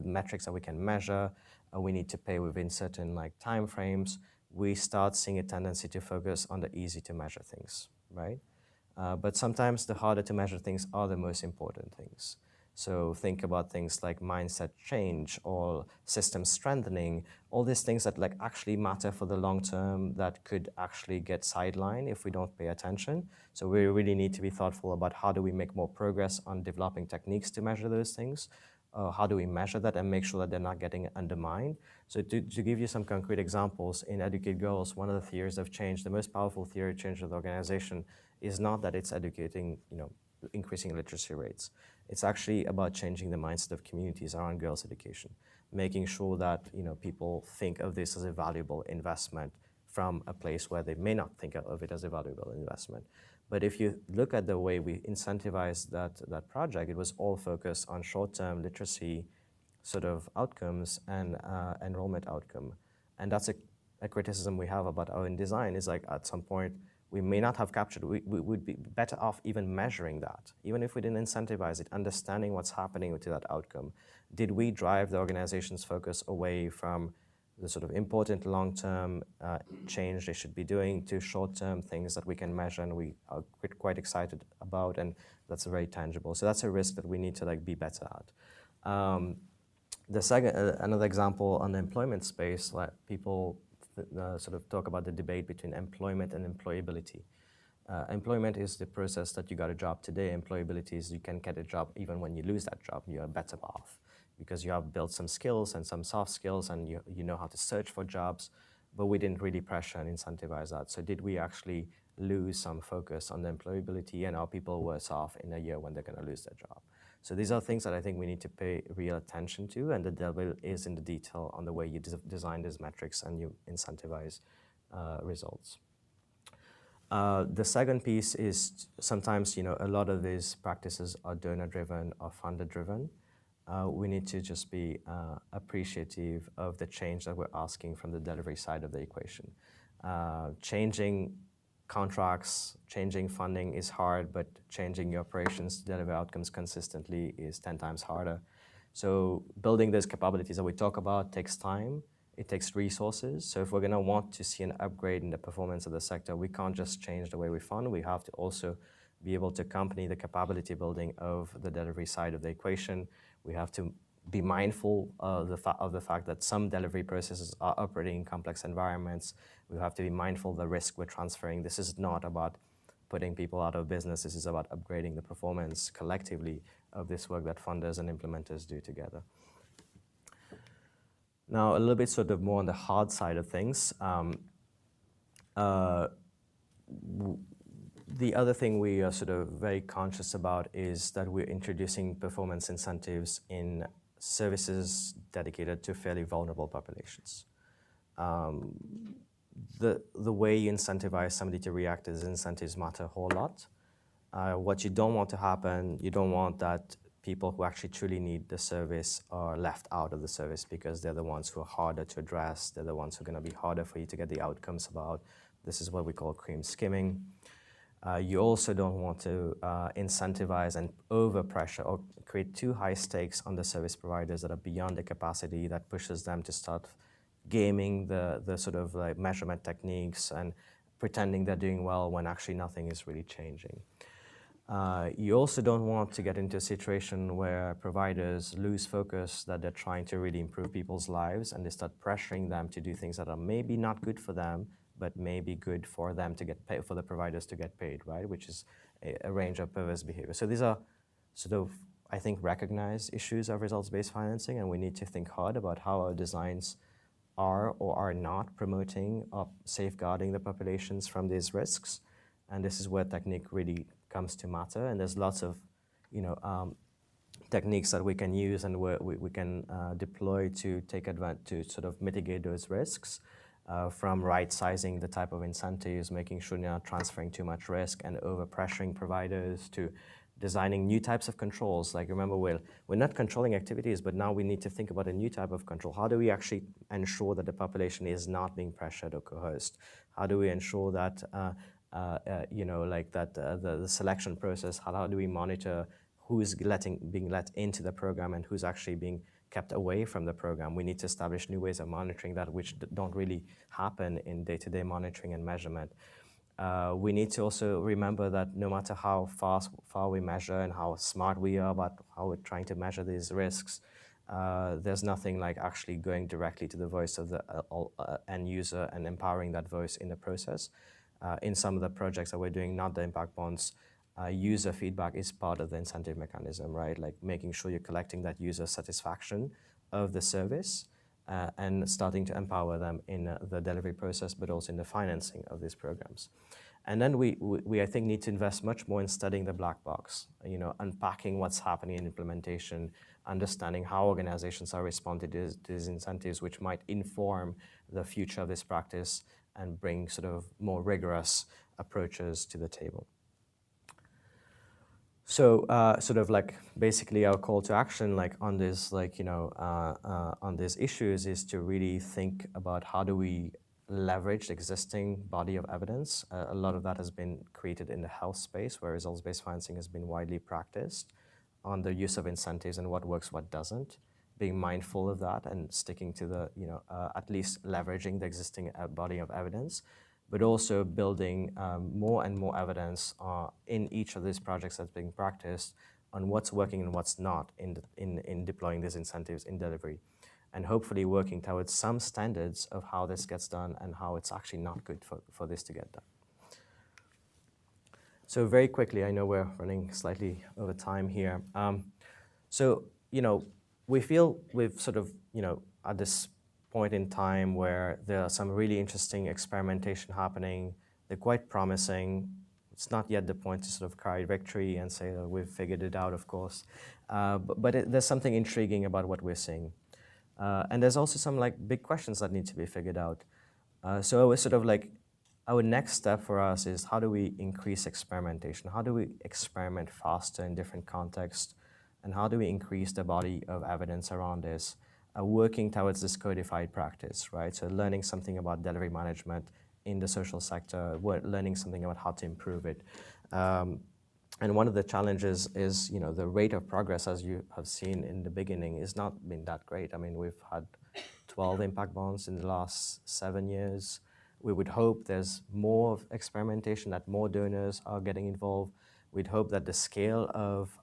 metrics that we can measure, we need to pay within certain like time frames, we start seeing a tendency to focus on the easy to measure things, right? But sometimes the harder to measure things are the most important things. So think about things like mindset change or system strengthening, all these things that like actually matter for the long term that could actually get sidelined if we don't pay attention. So we really need to be thoughtful about how do we make more progress on developing techniques to measure those things. How do we measure that and make sure that they're not getting undermined? So to give you some concrete examples, in Educate Girls, one of the theories of change, the most powerful theory of change of the organization is not that it's educating, increasing literacy rates. It's actually about changing the mindset of communities around girls' education, making sure that people think of this as a valuable investment from a place where they may not think of it as a valuable investment. But if you look at the way we incentivized that project, it was all focused on short-term literacy sort of outcomes and enrollment outcome. And that's a criticism we have about our own design is like at some point we may not have captured, we would be better off even measuring that. Even if we didn't incentivize it, understanding what's happening to that outcome. Did we drive the organization's focus away from the sort of important long-term change they should be doing to short-term things that we can measure and we are quite excited about, and that's very tangible. So that's a risk that we need to like be better at. The second, another example on the employment space, like people sort of talk about the debate between employment and employability. Employment is the process that you got a job today. Employability is you can get a job even when you lose that job. You are better off because you have built some skills and some soft skills and you know how to search for jobs, but we didn't really pressure and incentivize that. So did we actually lose some focus on the employability, and are people worse off in a year when they're going to lose their job? So these are things that I think we need to pay real attention to, and the devil is in the detail on the way you design these metrics and you incentivize results. The second piece is sometimes, a lot of these practices are donor-driven or funder-driven. We need to just be appreciative of the change that we're asking from the delivery side of the equation. Changing contracts, changing funding is hard, but changing your operations to deliver outcomes consistently is 10 times harder. So building those capabilities that we talk about takes time, it takes resources. So if we're gonna want to see an upgrade in the performance of the sector, we can't just change the way we fund, we have to also be able to accompany the capability building of the delivery side of the equation. We have to be mindful of the fact that some delivery processes are operating in complex environments. We have to be mindful of the risk we're transferring. This is not about putting people out of business. This is about upgrading the performance collectively of this work that funders and implementers do together. Now, a little bit sort of more on the hard side of things. The other thing we are sort of very conscious about is that we're introducing performance incentives in services dedicated to fairly vulnerable populations. The way you incentivize somebody to react is incentives matter a whole lot. What you don't want to happen, you don't want that people who actually truly need the service are left out of the service because they're the ones who are harder to address, they're the ones who are gonna be harder for you to get the outcomes about. This is what we call cream skimming. You also don't want to incentivize and overpressure or create too high stakes on the service providers that are beyond the capacity that pushes them to start gaming the sort of like measurement techniques and pretending they're doing well when actually nothing is really changing. You also don't want to get into a situation where providers lose focus that they're trying to really improve people's lives and they start pressuring them to do things that are maybe not good for them, but maybe good for them to get paid, for the providers to get paid, right? Which is a range of perverse behavior. So these are sort of, I think, recognized issues of results-based financing, and we need to think hard about how our designs are or are not promoting or safeguarding the populations from these risks. And this is where technique really comes to matter. And there's lots of, techniques that we can use and we can deploy to take advantage, to sort of mitigate those risks. From right-sizing the type of incentives, making sure you're not transferring too much risk and over-pressuring providers, to designing new types of controls. Like, remember, we're not controlling activities, but now we need to think about a new type of control. How do we actually ensure that the population is not being pressured or coerced? How do we ensure that, the selection process, how do we monitor who's being let into the program and who's actually being kept away from the program? We need to establish new ways of monitoring that, which don't really happen in day-to-day monitoring and measurement. We need to also remember that no matter how far we measure and how smart we are about how we're trying to measure these risks, there's nothing like actually going directly to the voice of the end user and empowering that voice in the process. In some of the projects that we're doing, not the impact bonds, user feedback is part of the incentive mechanism, right? Like making sure you're collecting that user satisfaction of the service and starting to empower them in the delivery process, but also in the financing of these programs. And then we I think, need to invest much more in studying the black box, unpacking what's happening in implementation, understanding how organizations are responding to these incentives, which might inform the future of this practice and bring sort of more rigorous approaches to the table. So sort of like basically our call to action on this on these issues is to really think about how do we leverage the existing body of evidence. A lot of that has been created in the health space, where results-based financing has been widely practiced on the use of incentives and what works, what doesn't. Being mindful of that and sticking to the, at least leveraging the existing body of evidence, but also building more and more evidence in each of these projects that's being practiced on what's working and what's not in deploying these incentives in delivery. And hopefully working towards some standards of how this gets done and how it's actually not good for this to get done. So very quickly, I know we're running slightly over time here. We feel we've sort of, at this point in time where there are some really interesting experimentation happening. They're quite promising. It's not yet the point to sort of cry victory and say that we've figured it out, of course. There's something intriguing about what we're seeing. And there's also some big questions that need to be figured out. So we're sort of our next step for us is how do we increase experimentation? How do we experiment faster in different contexts? And how do we increase the body of evidence around this, working towards this codified practice, right? So learning something about delivery management in the social sector, learning something about how to improve it. And one of the challenges is, the rate of progress, as you have seen in the beginning, is not been that great. I mean, we've had 12 impact bonds in the last 7 years. We would hope there's more experimentation, that more donors are getting involved. We'd hope that the scale of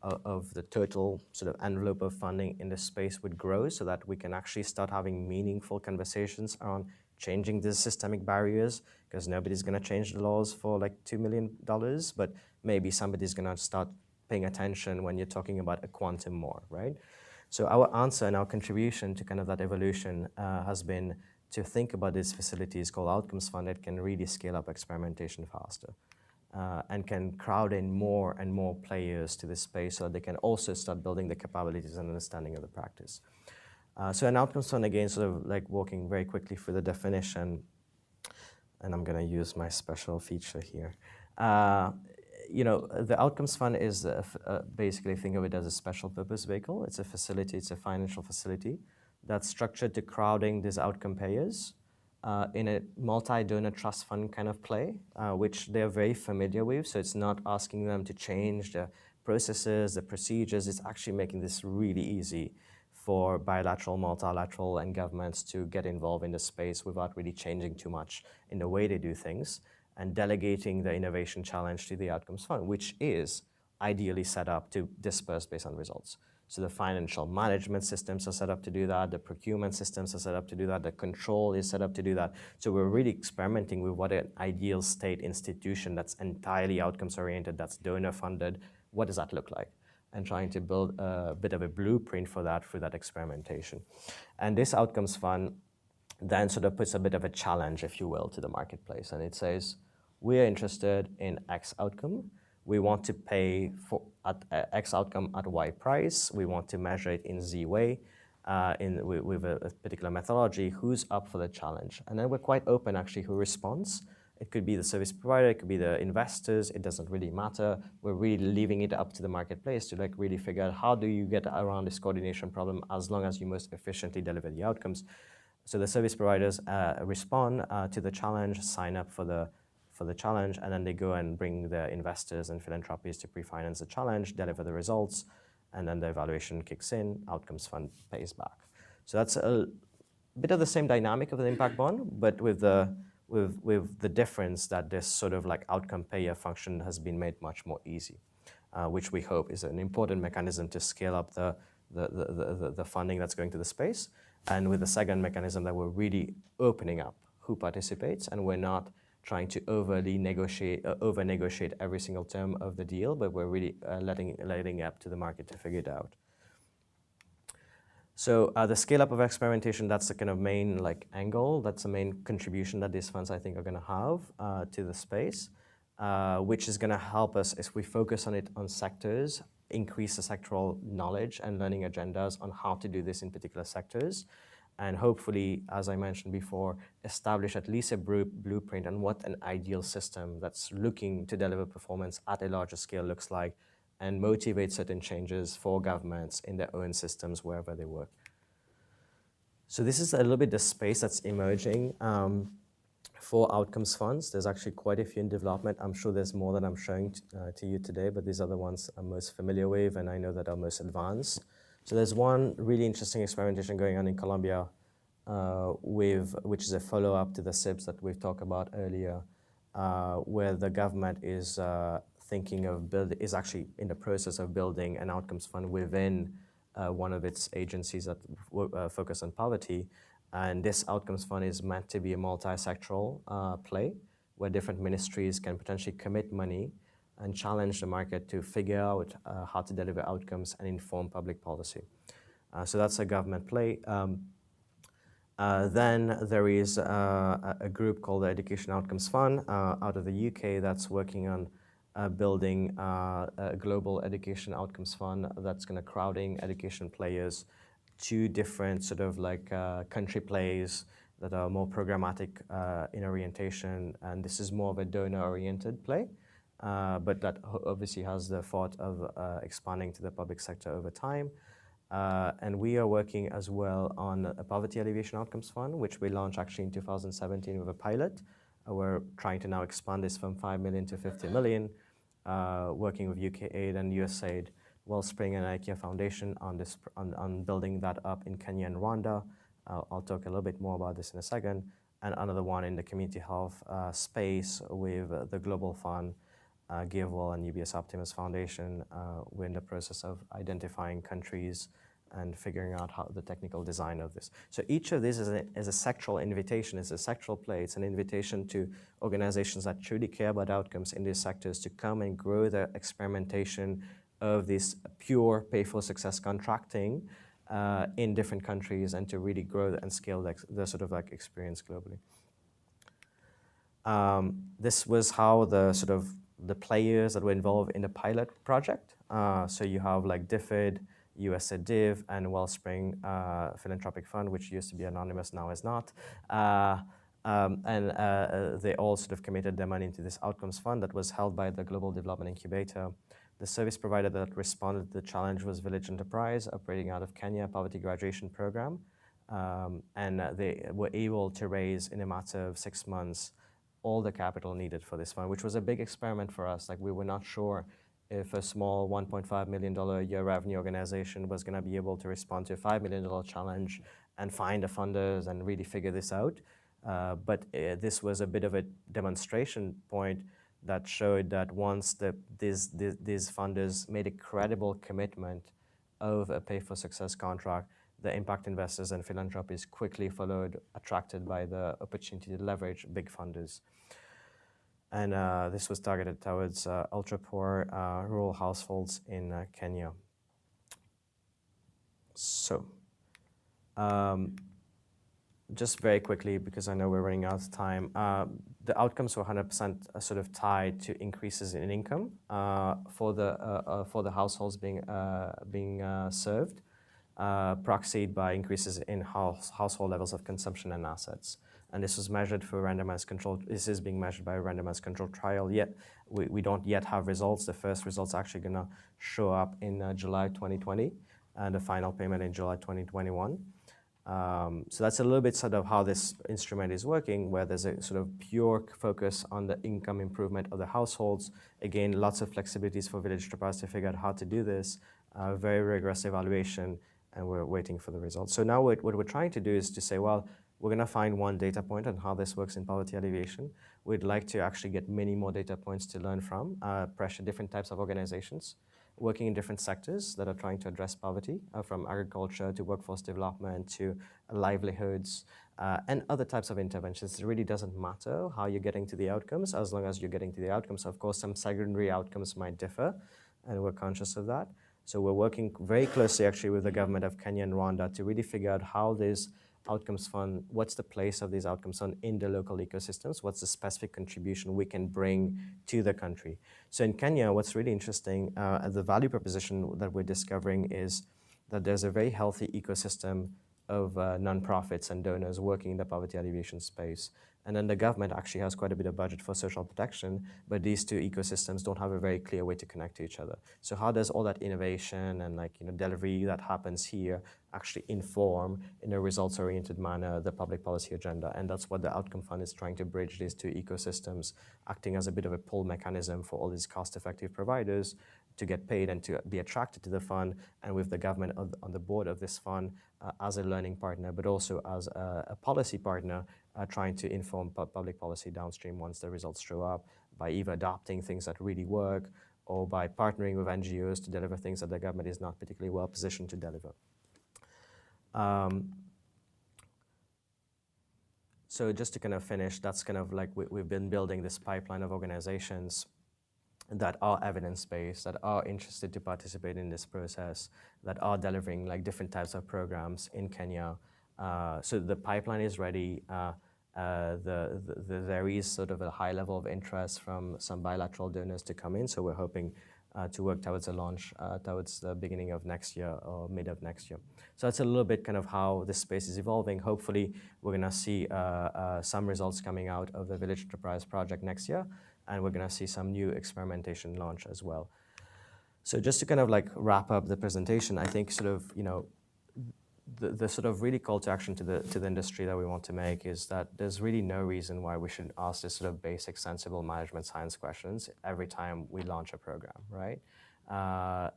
the total sort of envelope of funding in this space would grow so that we can actually start having meaningful conversations around changing the systemic barriers, because nobody's going to change the laws for $2 million, but maybe somebody's going to start paying attention when you're talking about a quantum more, right? So our answer and our contribution to kind of that evolution has been to think about these facilities called Outcomes Fund that can really scale up experimentation faster. And can crowd in more and more players to this space so that they can also start building the capabilities and understanding of the practice. So an outcomes fund, again, sort of walking very quickly through the definition, and I'm gonna use my special feature here. The outcomes fund is basically think of it as a special purpose vehicle. It's a facility, it's a financial facility that's structured to crowding these outcome payers in a multi-donor trust fund kind of play, which they're very familiar with. So it's not asking them to change the processes, the procedures. It's actually making this really easy for bilateral, multilateral, and governments to get involved in the space without really changing too much in the way they do things, and delegating the innovation challenge to the outcomes fund, which is ideally set up to disperse based on results. So the financial management systems are set up to do that, the procurement systems are set up to do that, the control is set up to do that. So we're really experimenting with what an ideal state institution that's entirely outcomes oriented, that's donor funded, what does that look like? And trying to build a bit of a blueprint for that through that experimentation. And this outcomes fund then sort of puts a bit of a challenge, if you will, to the marketplace. And it says, we're interested in X outcome. We want to pay for X outcome at Y price. We want to measure it in Z way, with a particular methodology. Who's up for the challenge? And then we're quite open, actually, who responds. It could be the service provider, it could be the investors. It doesn't really matter. We're really leaving it up to the marketplace to really figure out how do you get around this coordination problem as long as you most efficiently deliver the outcomes. So the service providers respond to the challenge, sign up for the challenge, and then they go and bring the investors and philanthropies to pre-finance the challenge, deliver the results, and then the evaluation kicks in, outcomes fund pays back. So that's a bit of the same dynamic of the impact bond, but with the difference that this sort of outcome payer function has been made much more easy, which we hope is an important mechanism to scale up the funding that's going to the space. And with the second mechanism that we're really opening up who participates, and we're not trying to over negotiate every single term of the deal, but we're really letting it up to the market to figure it out. So the scale up of experimentation, that's the kind of main angle. That's the main contribution that these funds, I think, are going to have to the space, which is going to help us as we focus on it on sectors, increase the sectoral knowledge and learning agendas on how to do this in particular sectors. And hopefully, as I mentioned before, establish at least a blueprint on what an ideal system that's looking to deliver performance at a larger scale looks like, and motivate certain changes for governments in their own systems wherever they work. So this is a little bit the space that's emerging. for outcomes funds. There's actually quite a few in development. I'm sure there's more that I'm showing to you today, but these are the ones I'm most familiar with and I know that are most advanced. So there's one really interesting experimentation going on in Colombia which is a follow-up to the SIPs that we've talked about earlier, where the government is is actually in the process of building an outcomes fund within one of its agencies that focus on poverty. And this outcomes fund is meant to be a multi-sectoral play where different ministries can potentially commit money and challenge the market to figure out how to deliver outcomes and inform public policy. So that's a government play. Then there is a group called the Education Outcomes Fund out of the UK that's working on building a global education outcomes fund that's going to crowding education players to different sort of like country plays that are more programmatic in orientation, and this is more of a donor-oriented play, but that obviously has the thought of expanding to the public sector over time. And we are working as well on a poverty alleviation outcomes fund, which we launched actually in 2017 with a pilot. We're trying to now expand this from 5 million to 50 million, working with UK Aid and USAID, Wellspring and IKEA Foundation on building that up in Kenya and Rwanda. I'll talk a little bit more about this in a second. And another one in the community health space with the Global Fund, GiveWell and UBS Optimus Foundation. We're in the process of identifying countries and figuring out how the technical design of this. So each of these is a sectoral invitation, is a sectoral play. It's an invitation to organizations that truly care about outcomes in these sectors to come and grow the experimentation of this pure pay-for-success contracting in different countries and to really grow and scale the sort of like experience globally. This was how the players that were involved in the pilot project. So you have like DFID, USAID Div, and Wellspring Philanthropic Fund, which used to be anonymous, now is not. They all sort of committed their money into this outcomes fund that was held by the Global Development Incubator. The service provider that responded to the challenge was Village Enterprise, operating out of Kenya, Poverty Graduation Program. And they were able to raise, in a matter of 6 months, all the capital needed for this fund, which was a big experiment for us. Like, we were not sure if a small $1.5 million a year revenue organization was going to be able to respond to a $5 million challenge and find the funders and really figure this out. But this was a bit of a demonstration point that showed that once these funders made a credible commitment of a pay-for-success contract, the impact investors and philanthropists quickly followed, attracted by the opportunity to leverage big funders. And this was targeted towards ultra-poor rural households in Kenya. So, just very quickly, because I know we're running out of time, the outcomes were 100% sort of tied to increases in income for the households being served, proxied by increases in household levels of consumption and assets. And this was measured for randomized control. This is being measured by a randomized control trial. Yet we don't yet have results. The first results are actually going to show up in July 2020, and the final payment in July 2021. So that's a little bit sort of how this instrument is working, where there's a sort of pure focus on the income improvement of the households. Again, lots of flexibilities for Village Enterprise to figure out how to do this. Very rigorous evaluation, and we're waiting for the results. So now what we're trying to do is to say, well, we're going to find one data point on how this works in poverty alleviation. We'd like to actually get many more data points to learn from, pressure different types of organizations working in different sectors that are trying to address poverty, from agriculture to workforce development to livelihoods and other types of interventions. It really doesn't matter how you're getting to the outcomes, as long as you're getting to the outcomes. Of course, some secondary outcomes might differ, and we're conscious of that. So we're working very closely actually with the government of Kenya and Rwanda to really figure out how this outcomes fund, what's the place of these outcomes fund in the local ecosystems, what's the specific contribution we can bring to the country. So in Kenya, what's really interesting, the value proposition that we're discovering is that there's a very healthy ecosystem of nonprofits and donors working in the poverty alleviation space. And then the government actually has quite a bit of budget for social protection, but these two ecosystems don't have a very clear way to connect to each other. So how does all that innovation and delivery that happens here actually inform in a results-oriented manner the public policy agenda? And that's what the Outcome Fund is trying to bridge, these two ecosystems, acting as a bit of a pull mechanism for all these cost-effective providers to get paid and to be attracted to the fund, and with the government on the board of this fund as a learning partner, but also as a policy partner, trying to inform public policy downstream once the results show up by either adopting things that really work or by partnering with NGOs to deliver things that the government is not particularly well positioned to deliver. So just to kind of finish, that's kind of like we've been building this pipeline of organizations that are evidence-based, that are interested to participate in this process, that are delivering like different types of programs in Kenya. So the pipeline is ready. There is sort of a high level of interest from some bilateral donors to come in. So we're hoping to work towards a launch towards the beginning of next year or mid of next year. So that's a little bit kind of how this space is evolving. Hopefully, we're going to see some results coming out of the Village Enterprise project next year, and we're going to see some new experimentation launch as well. So just to kind of like wrap up the presentation, I think sort of, the sort of really call to action to the industry that we want to make is that there's really no reason why we should ask this sort of basic, sensible management science questions every time we launch a program, right?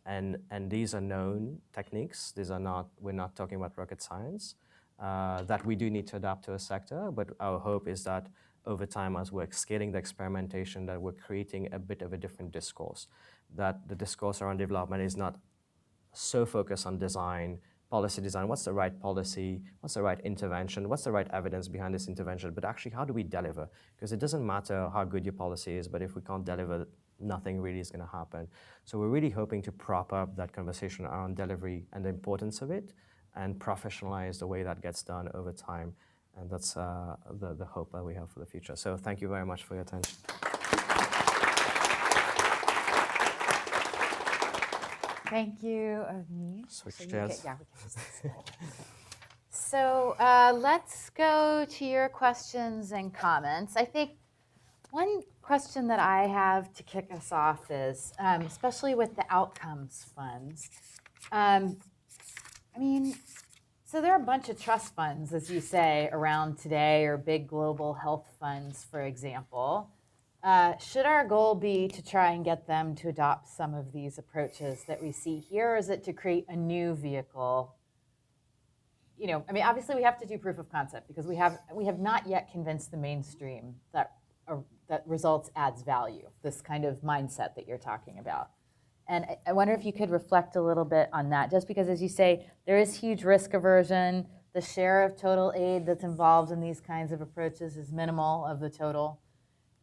And these are known techniques. We're not talking about rocket science, that we do need to adapt to a sector, but our hope is that over time, as we're scaling the experimentation, that we're creating a bit of a different discourse, that the discourse around development is not so focused on design, policy design, what's the right policy, what's the right intervention, what's the right evidence behind this intervention, but actually how do we deliver? Because it doesn't matter how good your policy is, but if we can't deliver, nothing really is going to happen. So we're really hoping to prop up that conversation around delivery and the importance of it and professionalize the way that gets done over time. And that's the hope that we have for the future. So thank you very much for your attention. Thank you, Avnish. Switch chairs. Yeah, we can just So let's go to your questions and comments. I think one question that I have to kick us off is, especially with the outcomes funds, so there are a bunch of trust funds, as you say, around today, or big global health funds, for example. Should our goal be to try and get them to adopt some of these approaches that we see here, or is it to create a new vehicle? Obviously we have to do proof of concept because we have not yet convinced the mainstream that results adds value, this kind of mindset that you're talking about. And I wonder if you could reflect a little bit on that, just because, as you say, there is huge risk aversion. The share of total aid that's involved in these kinds of approaches is minimal of the total.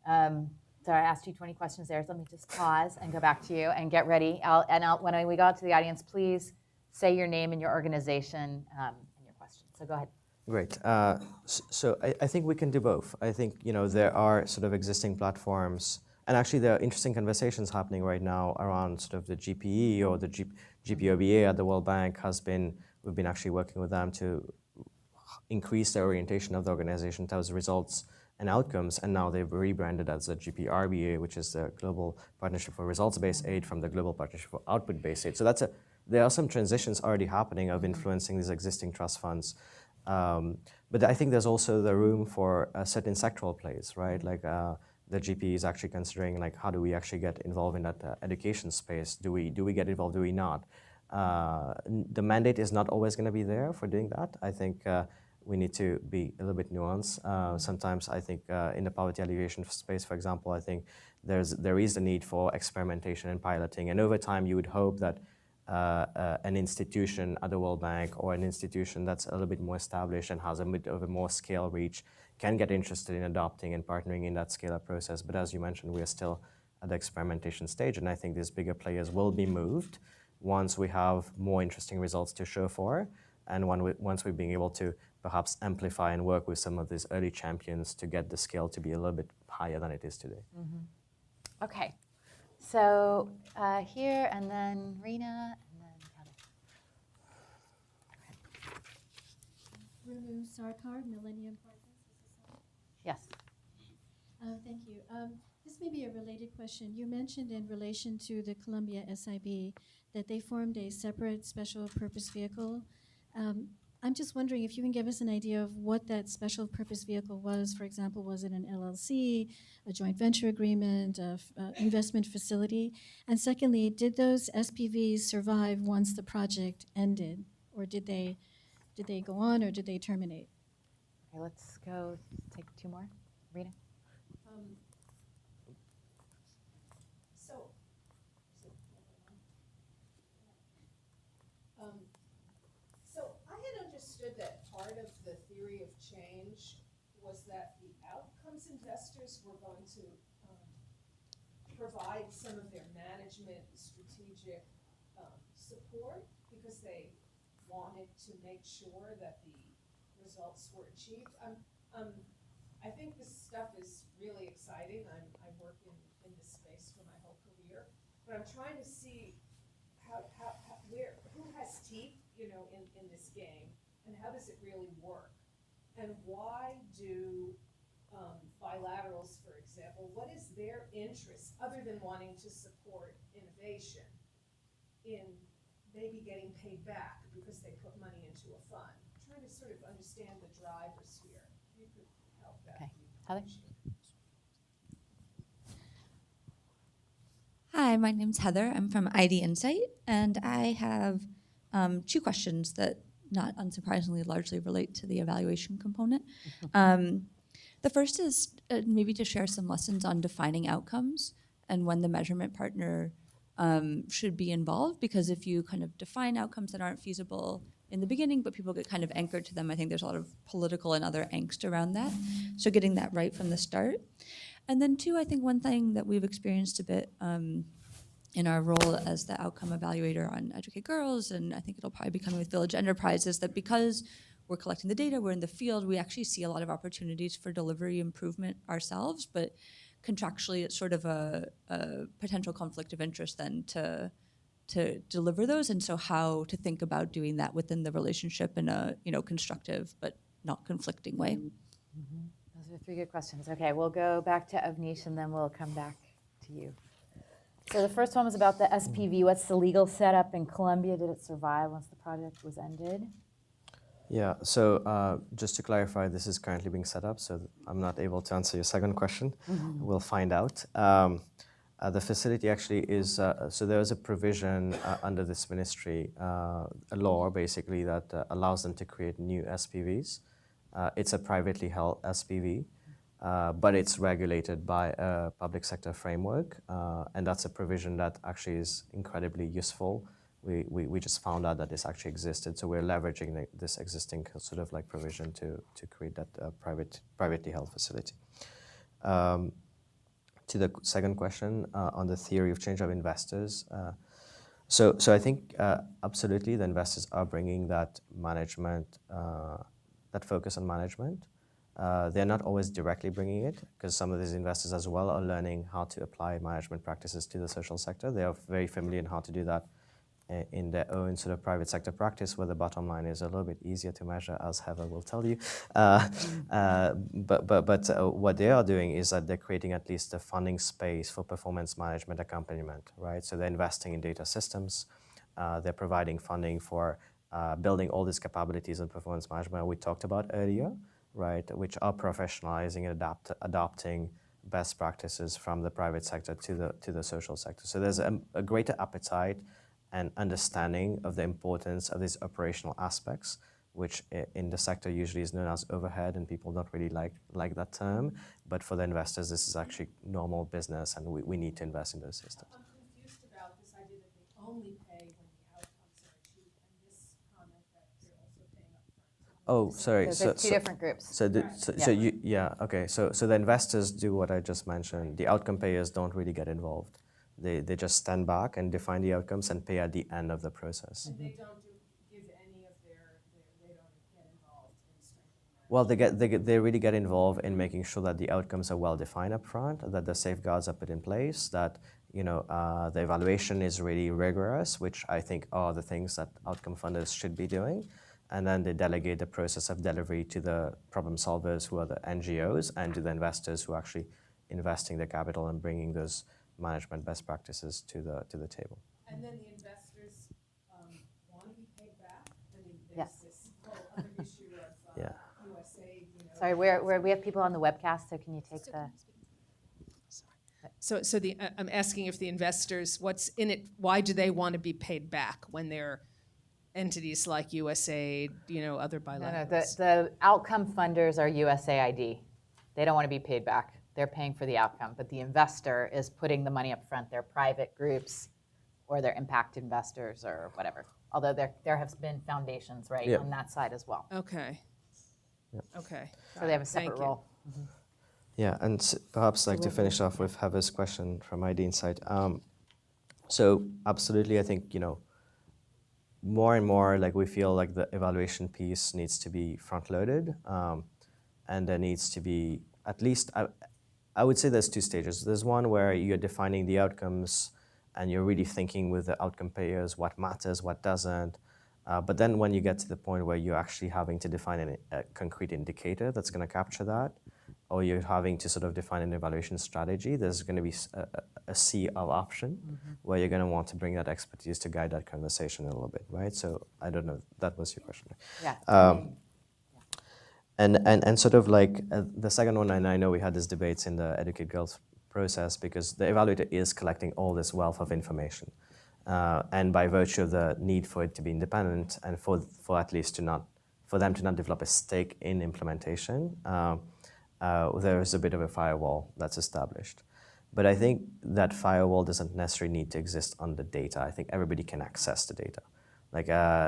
So I asked you 20 questions there, so let me just pause and go back to you and get ready. When we go out to the audience, please say your name and your organization and your question. So go ahead. Great. So I think we can do both. I think there are sort of existing platforms, and actually there are interesting conversations happening right now around sort of the GPE or the GPOBA at the World Bank. We've been actually working with them to increase the orientation of the organization towards results and outcomes, and now they've rebranded as the GPRBA, which is the Global Partnership for Results-Based Aid from the Global Partnership for Output-Based Aid. So there are some transitions already happening of influencing these existing trust funds. But I think there's also the room for certain sectoral plays, right? Like the GP is actually considering, like, how do we actually get involved in that education space? Do we get involved? Do we not? The mandate is not always going to be there for doing that. I think we need to be a little bit nuanced. Sometimes I think in the poverty alleviation space, for example, I think there is the need for experimentation and piloting. And over time, you would hope that an institution at the World Bank or an institution that's a little bit more established and has a bit of a more scale reach can get interested in adopting and partnering in that scale-up process. But as you mentioned, we are still at the experimentation stage, and I think these bigger players will be moved once we have more interesting results to show for, and once we're being able to perhaps amplify and work with some of these early champions to get the scale to be a little bit higher than it is today. Mm-hmm. Okay, so here, and then Rena, and then Renu Sarkar, Millennium Partners. Yes. Thank you. This may be a related question. You mentioned in relation to the Columbia SIB that they formed a separate special purpose vehicle. I'm just wondering if you can give us an idea of what that special purpose vehicle was. For example, was it an LLC, a joint venture agreement, investment facility? And secondly, did those SPVs survive once the project ended, or did they go on, or did they terminate? Okay, let's go take two more. Rita? So I had understood that part of the theory of change was that the outcomes investors were going to provide some of their management strategic support because they wanted to make sure that the results were achieved. I think this stuff is really exciting. I work in this space for my whole career, but I'm trying to see who has teeth, in this game, and how does it really work? And why do bilaterals, for example, what is their interest, other than wanting to support innovation, in maybe getting paid back because they put money into a fund? I'm trying to sort of understand the drivers here. If you could help that. Okay. Heather? Hi, my name's Heather. I'm from ID Insight, and I have two questions that, not unsurprisingly, largely relate to the evaluation component. The first is maybe to share some lessons on defining outcomes and when the measurement partner should be involved, because if you kind of define outcomes that aren't feasible in the beginning, but people get kind of anchored to them, I think there's a lot of political and other angst around that. So getting that right from the start. And then two, I think one thing that we've experienced a bit in our role as the outcome evaluator on Educate Girls, and I think it'll probably be coming with Village Enterprise, is that because we're collecting the data, we're in the field, we actually see a lot of opportunities for delivery improvement ourselves, but contractually it's sort of a potential conflict of interest then to deliver those, and so how to think about doing that within the relationship in a constructive but not conflicting way. Mm-hmm. Those are three good questions. Okay, we'll go back to Avnish and then we'll come back to you. So the first one was about the SPV. What's the legal setup in Colombia? Did it survive once the project was ended? Yeah, so just to clarify, this is currently being set up, so I'm not able to answer your second question. Mm-hmm. We'll find out. The facility actually is, so there is a provision under this ministry, a law basically that allows them to create new SPVs. It's a privately held SPV, but it's regulated by a public sector framework, and that's a provision that actually is incredibly useful. We just found out that this actually existed, so we're leveraging this existing sort of like provision to create that privately held facility. To the second question on the theory of change of investors, so I think absolutely the investors are bringing that management, that focus on management. They're not always directly bringing it, because some of these investors as well are learning how to apply management practices to the social sector. They are very familiar in how to do that in their own sort of private sector practice, where the bottom line is a little bit easier to measure, as Heather will tell you. But what they are doing is that they're creating at least a funding space for performance management accompaniment, right? So they're investing in data systems. They're providing funding for building all these capabilities in performance management we talked about earlier, right? Which are professionalizing and adopting best practices from the private sector to the social sector. So there's a greater appetite and understanding of the importance of these operational aspects, which in the sector usually is known as overhead, and people don't really like that term. But for the investors, this is actually normal business, and we need to invest in those systems. I'm confused about this idea that they only pay when the outcomes are achieved, and this comment that they're also paying up front. Oh, sorry. Those are two different groups. So the investors do what I just mentioned. The outcome payers don't really get involved. They just stand back and define the outcomes and pay at the end of the process. And they don't give any of they don't get involved in strengthening Well, they really get involved in making sure that the outcomes are well defined up front, that the safeguards are put in place, that the evaluation is really rigorous, which I think are the things that outcome funders should be doing. and then they delegate the process of delivery to the problem solvers, who are the NGOs, and to the investors who are actually investing the capital and bringing those management best practices to the table. And then the investors want to be paid back? I mean, Yeah. there's this whole other issue of Yeah. USA, you know. Sorry, we have people on the webcast, so can you take the? So I'm asking if the investors, what's in it, why do they want to be paid back when they're entities like USAID, you know, other No, bilaterals? the outcome funders are USAID. They don't want to be paid back. They're paying for the outcome, but the investor is putting the money up front. They're private groups or they're impact investors or whatever. Although there have been foundations, right, Yeah. on that side as well. Okay. Okay. So they have a Thank separate you. role. Yeah, and perhaps like to finish off with Heather's question from ID Insight. So absolutely, I think, more and more, like we feel like the evaluation piece needs to be front-loaded, and there needs to be at least, I would say there's two stages. There's one where you're defining the outcomes and you're really thinking with the outcome payers what matters, what doesn't. But then when you get to the point where you're actually having to define a concrete indicator that's going to capture that, or you're having to sort of define an evaluation strategy, there's going to be a sea of option where you're going to want to bring that expertise to guide that conversation a little bit, right? So I don't know if that was your question. Yeah. And sort of like the second one, and I know we had these debates in the Educate Girls process because the evaluator is collecting all this wealth of information. And by virtue of the need for it to be independent and for at least for them to not develop a stake in implementation, there is a bit of a firewall that's established. But I think that firewall doesn't necessarily need to exist on the data. I think everybody can access the data. Like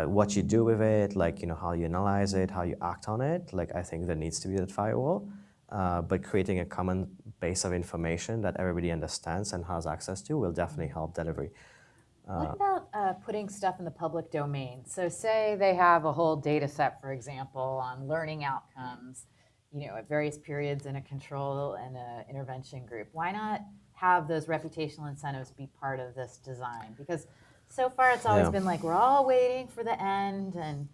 what you do with it, like how you analyze it, how you act on it, like I think there needs to be that firewall. But creating a common base of information that everybody understands and has access to will definitely help delivery. What about putting stuff in the public domain? So say they have a whole data set, for example, on learning outcomes, at various periods in a control and an intervention group. Why not have those reputational incentives be part of this design? Because so far it's always been like, we're all waiting for the end and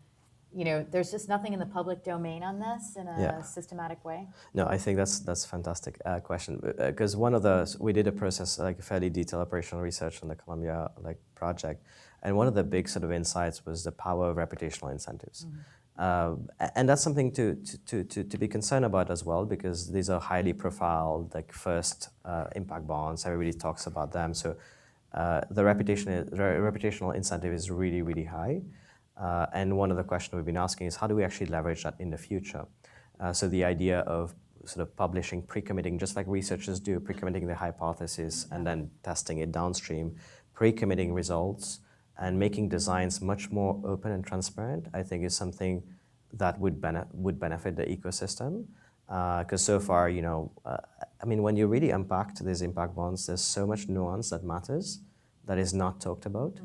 there's just nothing in the public domain on this in a systematic way. No, I think that's a fantastic question because we did a process, like fairly detailed operational research on the Columbia project, and one of the big sort of insights was the power of reputational incentives. And that's something to be concerned about as well, because these are highly profiled, first impact bonds. Everybody talks about them. So the reputational incentive is really, really high. And one of the questions we've been asking is how do we actually leverage that in the future? So the idea of sort of publishing, pre-committing, just like researchers do, pre-committing the hypothesis and then testing it downstream, pre-committing results, and making designs much more open and transparent, I think is something that would benefit the ecosystem. Because so far, when you really unpack these impact bonds, there's so much nuance that matters that is not talked about.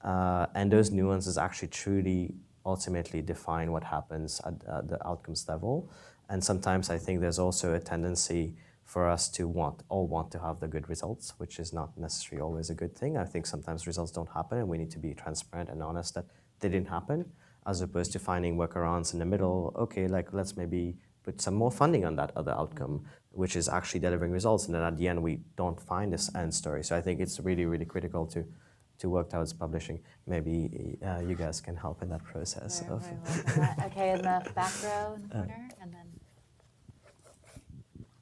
And those nuances actually truly ultimately define what happens at the outcomes level. And sometimes I think there's also a tendency for us to want to have the good results, which is not necessarily always a good thing. I think sometimes results don't happen and we need to be transparent and honest that they didn't happen, as opposed to finding workarounds in the middle. Okay, let's maybe put some more funding on that other outcome, which is actually delivering results. And then at the end, we don't find this end story. So I think it's really, really critical to work towards publishing. Maybe you guys can help in that process. Okay, in the back row in the corner, and then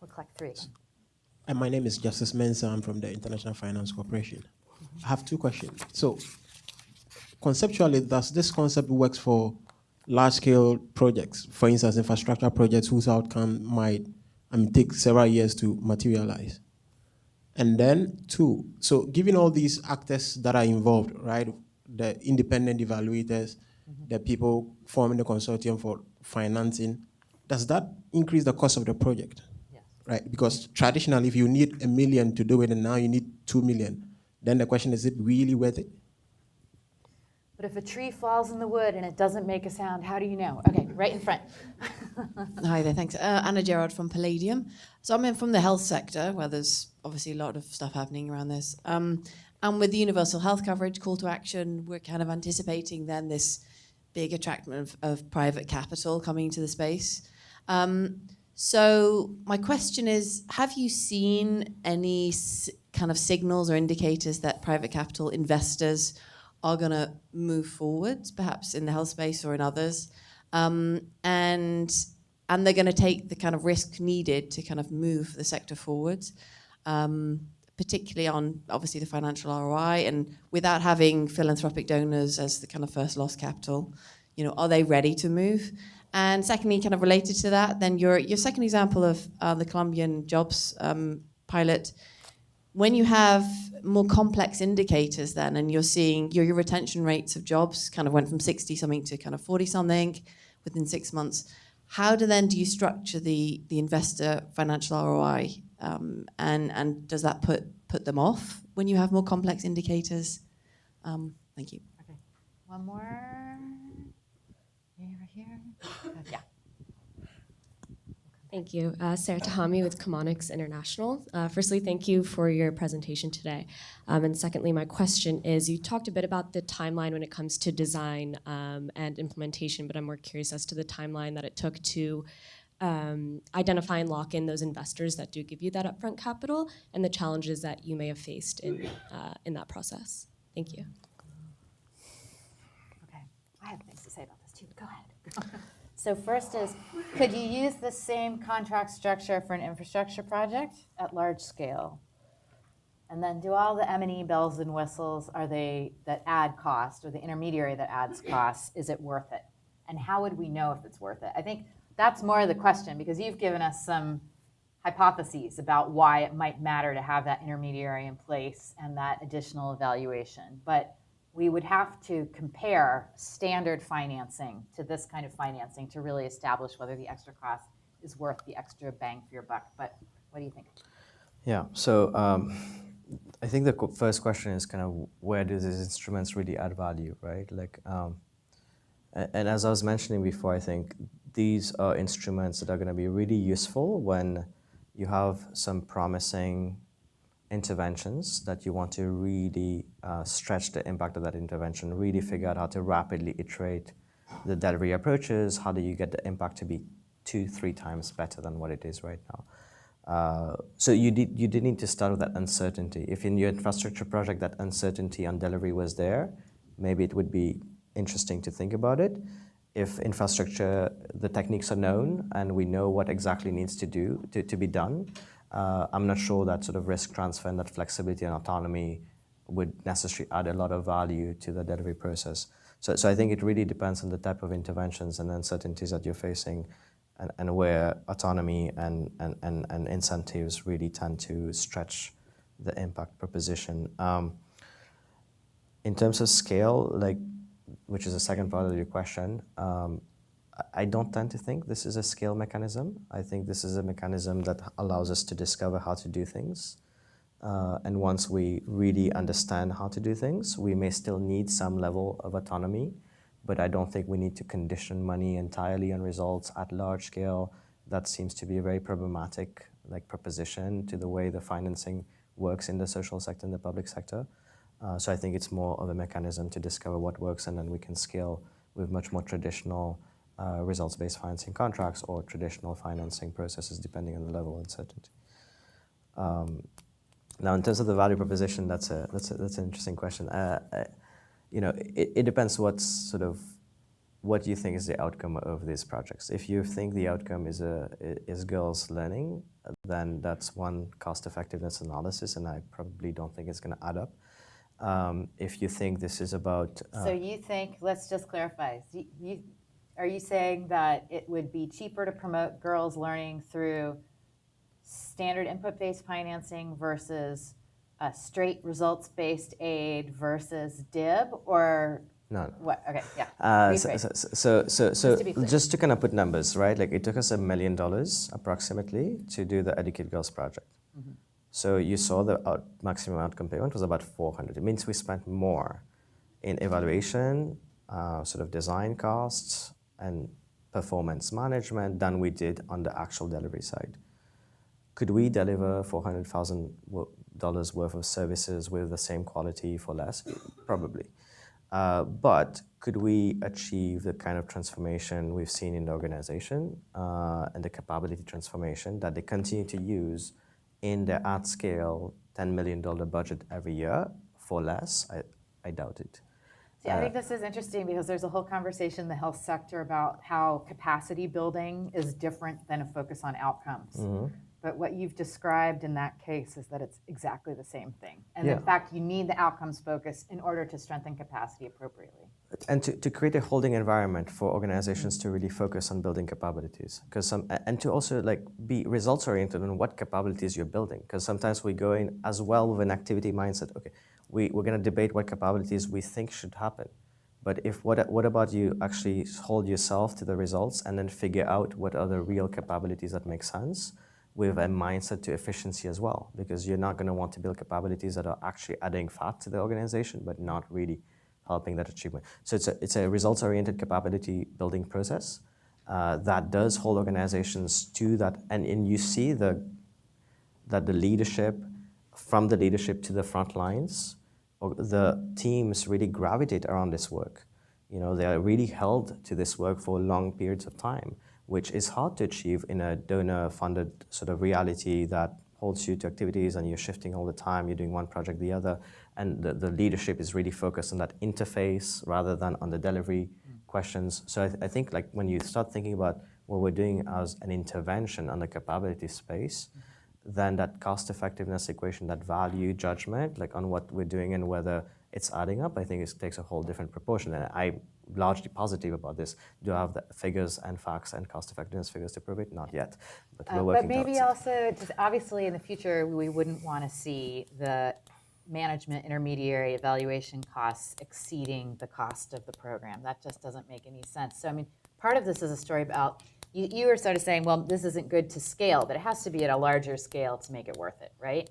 we'll collect three. And my name is Justice Mensah. I'm from the International Finance Corporation. I have two questions. So, conceptually, does this concept work for large-scale projects? For instance, infrastructure projects whose outcome might take several years to materialize. And then, two, so given all these actors that are involved, right, the independent evaluators, the people forming the consortium for financing, does that increase the cost of the project? Yes. Right, because traditionally, if you need $1 million to do it and now you need $2 million, then the question is it really worth it? But if a tree falls in the wood and it doesn't make a sound, how do you know? Okay, right in front. Hi there, thanks. Anna Gerard from Palladium. So I'm in from the health sector, where there's obviously a lot of stuff happening around this. And with the universal health coverage call to action, we're kind of anticipating then this big attraction of private capital coming to the space. So my question is, have you seen any kind of signals or indicators that private capital investors are going to move forward, perhaps in the health space or in others, and they're going to take the kind of risk needed to kind of move the sector forward, particularly on obviously the financial ROI, and without having philanthropic donors as the kind of first loss capital, are they ready to move? And secondly, kind of related to that, then your second example of the Colombian jobs pilot, when you have more complex indicators then, and you're seeing your retention rates of jobs kind of went from 60-something to kind of 40-something within 6 months, how do you structure the investor financial ROI? And does that put them off when you have more complex indicators? Thank you. Okay. One more. Over here. Yeah. Thank you. Sarah Tahami with Chemonics International. Firstly, thank you for your presentation today. And secondly, my question is, you talked a bit about the timeline when it comes to design and implementation, but I'm more curious as to the timeline that it took to identify and lock in those investors that do give you that upfront capital, and the challenges that you may have faced in that process. Thank you. Okay. I have things to say about this too, but go ahead. So first is, could you use the same contract structure for an infrastructure project at large scale? And then do all the M&E bells and whistles, are they that add cost, or the intermediary that adds cost, is it worth it? And how would we know if it's worth it? I think that's more of the question, because you've given us some hypotheses about why it might matter to have that intermediary in place and that additional evaluation. But we would have to compare standard financing to this kind of financing to really establish whether the extra cost is worth the extra bang for your buck. But what do you think? Yeah, so I think the first question is kind of where do these instruments really add value, right? Like, and as I was mentioning before, I think these are instruments that are going to be really useful when you have some promising interventions that you want to really stretch the impact of that intervention, really figure out how to rapidly iterate the delivery approaches. How do you get the impact to be 2-3 times better than what it is right now? So you did need to start with that uncertainty. If in your infrastructure project that uncertainty on delivery was there, maybe it would be interesting to think about it. If infrastructure, the techniques are known and we know what exactly needs to be done, I'm not sure that sort of risk transfer and that flexibility and autonomy would necessarily add a lot of value to the delivery process. So I think it really depends on the type of interventions and uncertainties that you're facing, and where autonomy and incentives really tend to stretch the impact proposition. In terms of scale, which is the second part of your question, I don't tend to think this is a scale mechanism. I think this is a mechanism that allows us to discover how to do things. And once we really understand how to do things, we may still need some level of autonomy, but I don't think we need to condition money entirely on results at large scale. That seems to be a very problematic proposition to the way the financing works in the social sector and the public sector. So I think it's more of a mechanism to discover what works, and then we can scale with much more traditional results-based financing contracts or traditional financing processes, depending on the level of uncertainty. Now, in terms of the value proposition, that's an interesting question. It depends what you think is the outcome of these projects. If you think the outcome is girls learning, then that's one cost-effectiveness analysis, and I probably don't think it's going to add up. If you think this is about... So you think, let's just clarify, are you saying that it would be cheaper to promote girls learning through standard input-based financing versus a straight results-based aid versus DIB, or no? What? Okay, yeah. So just to kind of put numbers, right? It took us $1 million approximately to do the Educate Girls project. Mm-hmm. So you saw the maximum outcome payment was about $400. It means we spent more in evaluation, sort of design costs, and performance management than we did on the actual delivery side. Could we deliver $400,000 worth of services with the same quality for less? Probably. But could we achieve the kind of transformation we've seen in the organization and the capability transformation that they continue to use in their at-scale $10 million budget every year for less? I doubt it. See, I think this is interesting because there's a whole conversation in the health sector about how capacity building is different than a focus on outcomes. But what you've described in that case is that it's exactly the same thing. And in fact, you need the outcomes focus in order to strengthen capacity appropriately. And to create a holding environment for organizations to really focus on building capabilities, and to also like be results oriented on what capabilities you're building. Because sometimes we go in as well with an activity mindset. Okay, we're going to debate what capabilities we think should happen. But what about you actually hold yourself to the results and then figure out what are the real capabilities that make sense with a mindset to efficiency as well, because you're not going to want to build capabilities that are actually adding fat to the organization, but not really helping that achievement. So it's a results-oriented capability building process that does hold organizations to that, and you see that the leadership, from the leadership to the front lines, or the teams really gravitate around this work. You know, they are really held to this work for long periods of time, which is hard to achieve in a donor-funded sort of reality that holds you to activities and you're shifting all the time, you're doing one project the other, and the leadership is really focused on that interface rather than on the delivery questions. So I think like when you start thinking about what we're doing as an intervention on the capability space, then that cost effectiveness equation, that value judgment, like on what we're doing and whether it's adding up, I think it takes a whole different proportion. And I'm largely positive about this. Do I have the figures and facts and cost effectiveness figures to prove it? Not yet, but we're working But maybe towards it. also, just obviously in the future, we wouldn't want to see the management intermediary evaluation costs exceeding the cost of the program. That just doesn't make any sense. So I mean, part of this is a story about, you were sort of saying, well, this isn't good to scale, but it has to be at a larger scale to make it worth it, right?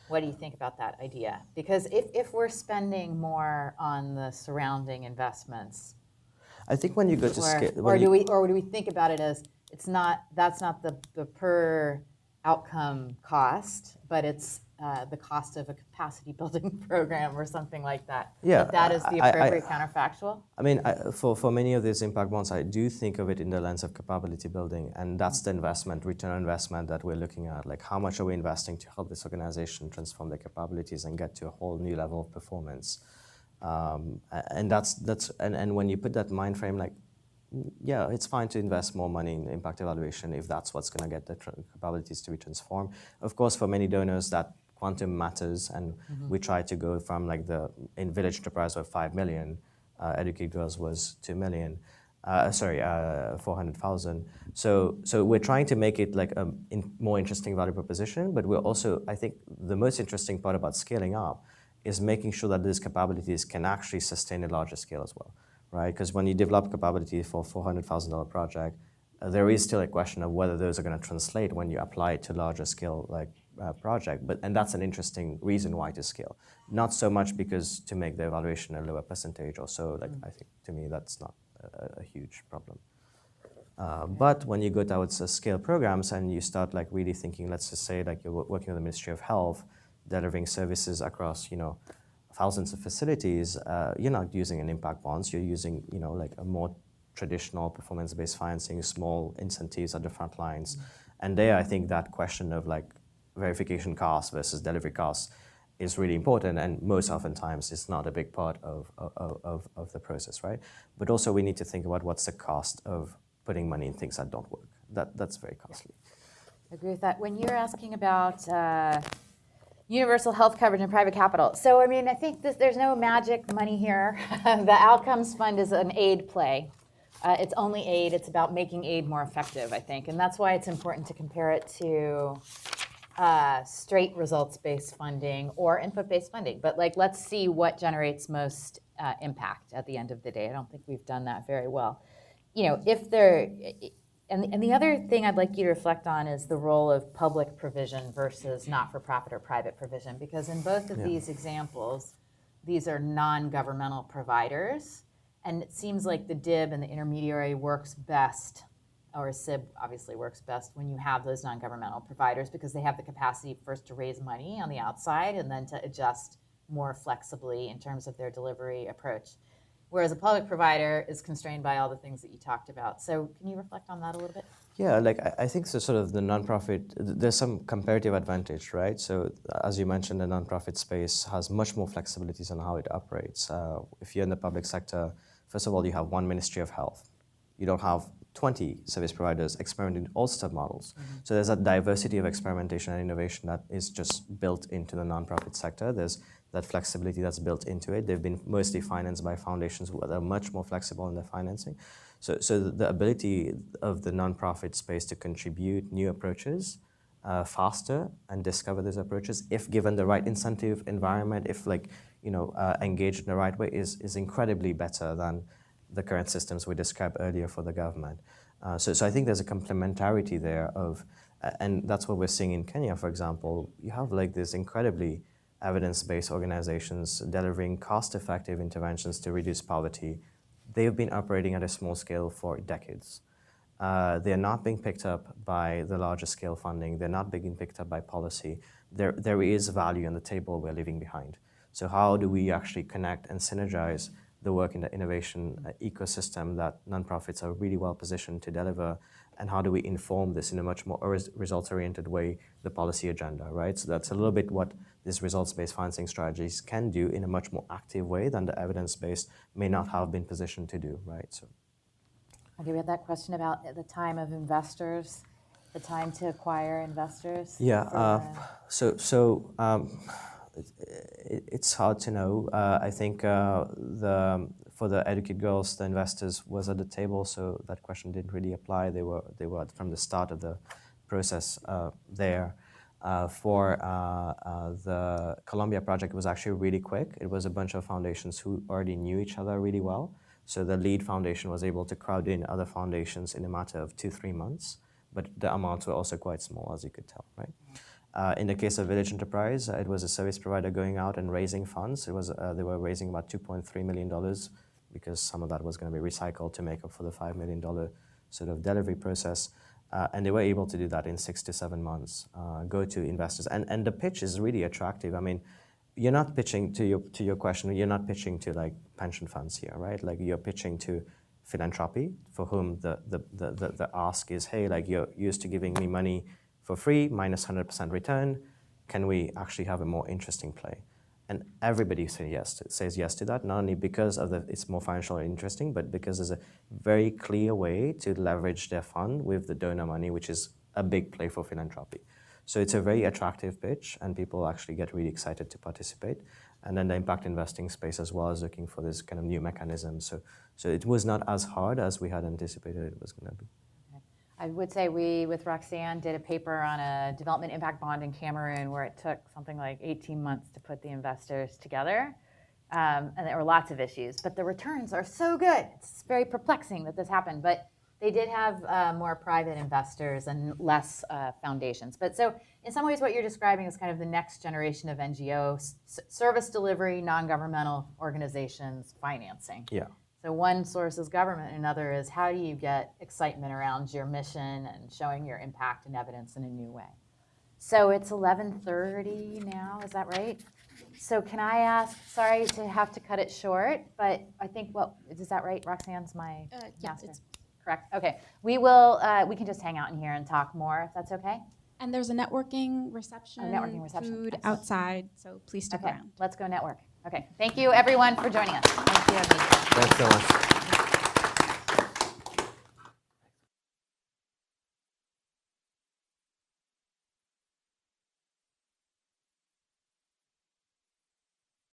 What do you think about that idea? Because if we're spending more on the surrounding investments, I think when you go to scale, or do we think about it as that's not the per outcome cost, but it's the cost of a capacity building program or something like that? Yeah, that is the appropriate counterfactual? I mean, for many of these impact bonds, I do think of it in the lens of capability building, and that's the investment, return on investment that we're looking at. Like, how much are we investing to help this organization transform their capabilities and get to a whole new level of performance? And when you put that mind frame, like, yeah, it's fine to invest more money in impact evaluation if that's what's going to get the capabilities to be transformed. Of course, for many donors, that quantum matters, and we try to go from like in Village Enterprise of 5 million, Educate Girls was 2 million, 400,000. So we're trying to make it like a more interesting value proposition, but we're also, I think the most interesting part about scaling up is making sure that these capabilities can actually sustain a larger scale as well, right? Because when you develop capability for $400,000 project, there is still a question of whether those are going to translate when you apply it to larger scale like project. And that's an interesting reason why to scale. Not so much because to make the evaluation a lower percentage or so. Like I think to me that's not a huge problem. But when you go towards scale programs and you start like really thinking, let's just say like you're working with the Ministry of Health, delivering services across thousands of facilities, you're not using an impact bonds. You're using like a more traditional performance-based financing, small incentives at the front lines. And there, I think that question of like verification costs versus delivery costs is really important, and most oftentimes it's not a big part of the process, right? But also we need to think about what's the cost of putting money in things that don't work. That's very costly. I agree with that. When you're asking about universal health coverage and private capital, so I mean, I think there's no magic money here. The Outcomes Fund is an aid play. It's only aid. It's about making aid more effective, I think. And that's why it's important to compare it to straight results-based funding or input-based funding. But like, let's see what generates most impact at the end of the day. I don't think we've done that very well. If there, and the other thing I'd like you to reflect on is the role of public provision versus not-for-profit or private provision. Because in both of these examples, these are non-governmental providers. And it seems like the DIB and the intermediary works best, or SIB obviously works best when you have those non-governmental providers, because they have the capacity first to raise money on the outside and then to adjust more flexibly in terms of their delivery approach. Whereas a public provider is constrained by all the things that you talked about. So can you reflect on that a little bit? Yeah, like I think so sort of the nonprofit, there's some comparative advantage, right? So as you mentioned, the nonprofit space has much more flexibilities on how it operates. If you're in the public sector, first of all, you have one Ministry of Health. You don't have 20 service providers experimenting all sorts of models. So there's a diversity of experimentation and innovation that is just built into the nonprofit sector. There's that flexibility that's built into it. They've been mostly financed by foundations that are much more flexible in their financing. So the ability of the nonprofit space to contribute new approaches faster and discover those approaches, if given the right incentive environment, if engaged in the right way, is incredibly better than the current systems we described earlier for the government. So I think there's a complementarity there and that's what we're seeing in Kenya, for example. You have like these incredibly evidence-based organizations delivering cost-effective interventions to reduce poverty. They've been operating at a small scale for decades. They're not being picked up by the larger scale funding. They're not being picked up by policy. There is value on the table we're leaving behind. So how do we actually connect and synergize the work in the innovation ecosystem that nonprofits are really well positioned to deliver, and how do we inform this in a much more results-oriented way, the policy agenda, right? So that's a little bit what these results-based financing strategies can do in a much more active way than the evidence-based may not have been positioned to do, right? So. Okay, we had that question about the time of investors, the time to acquire investors. Yeah, it's hard to know. I think for the Educate Girls, the investors was at the table, so that question didn't really apply. They were from the start of the process there. For the Columbia project, it was actually really quick. It was a bunch of foundations who already knew each other really well. So the lead foundation was able to crowd in other foundations in a matter of 2-3 months, but the amounts were also quite small, as you could tell, right? In the case of Village Enterprise, it was a service provider going out and raising funds. It was they were raising about $2.3 million because some of that was going to be recycled to make up for the $5 million sort of delivery process. And they were able to do that in 6 to 7 months, go to investors. And the pitch is really attractive. I mean, you're not pitching, to your question, you're not pitching to like pension funds here, right? Like you're pitching to philanthropy, for whom the ask is, hey, like you're used to giving me money for free, minus 100% return. Can we actually have a more interesting play? And everybody says yes to that, not only because of it's more financially interesting, but because there's a very clear way to leverage their fund with the donor money, which is a big play for philanthropy. So it's a very attractive pitch, and people actually get really excited to participate. And then the impact investing space as well is looking for this kind of new mechanism. So it was not as hard as we had anticipated it was going to be. I would say we, with Roxanne, did a paper on a development impact bond in Cameroon where it took something like 18 months to put the investors together. And there were lots of issues, but the returns are so good. It's very perplexing that this happened, but they did have more private investors and less foundations. But so in some ways what you're describing is kind of the next generation of NGO, service delivery, non-governmental organizations, financing. Yeah. So one source is government, another is how do you get excitement around your mission and showing your impact and evidence in a new way. So it's 11:30 now, is that right? So can I ask, sorry to have to cut it short, but I think, well, is that right? Roxanne's my master. It's correct? Okay, we will, we can just hang out in here and talk more, if that's okay? and there's a networking reception, food Excellent. outside, so please stick Okay, around. let's go network. Okay, thank you everyone for joining us. Thank you. Thanks so much.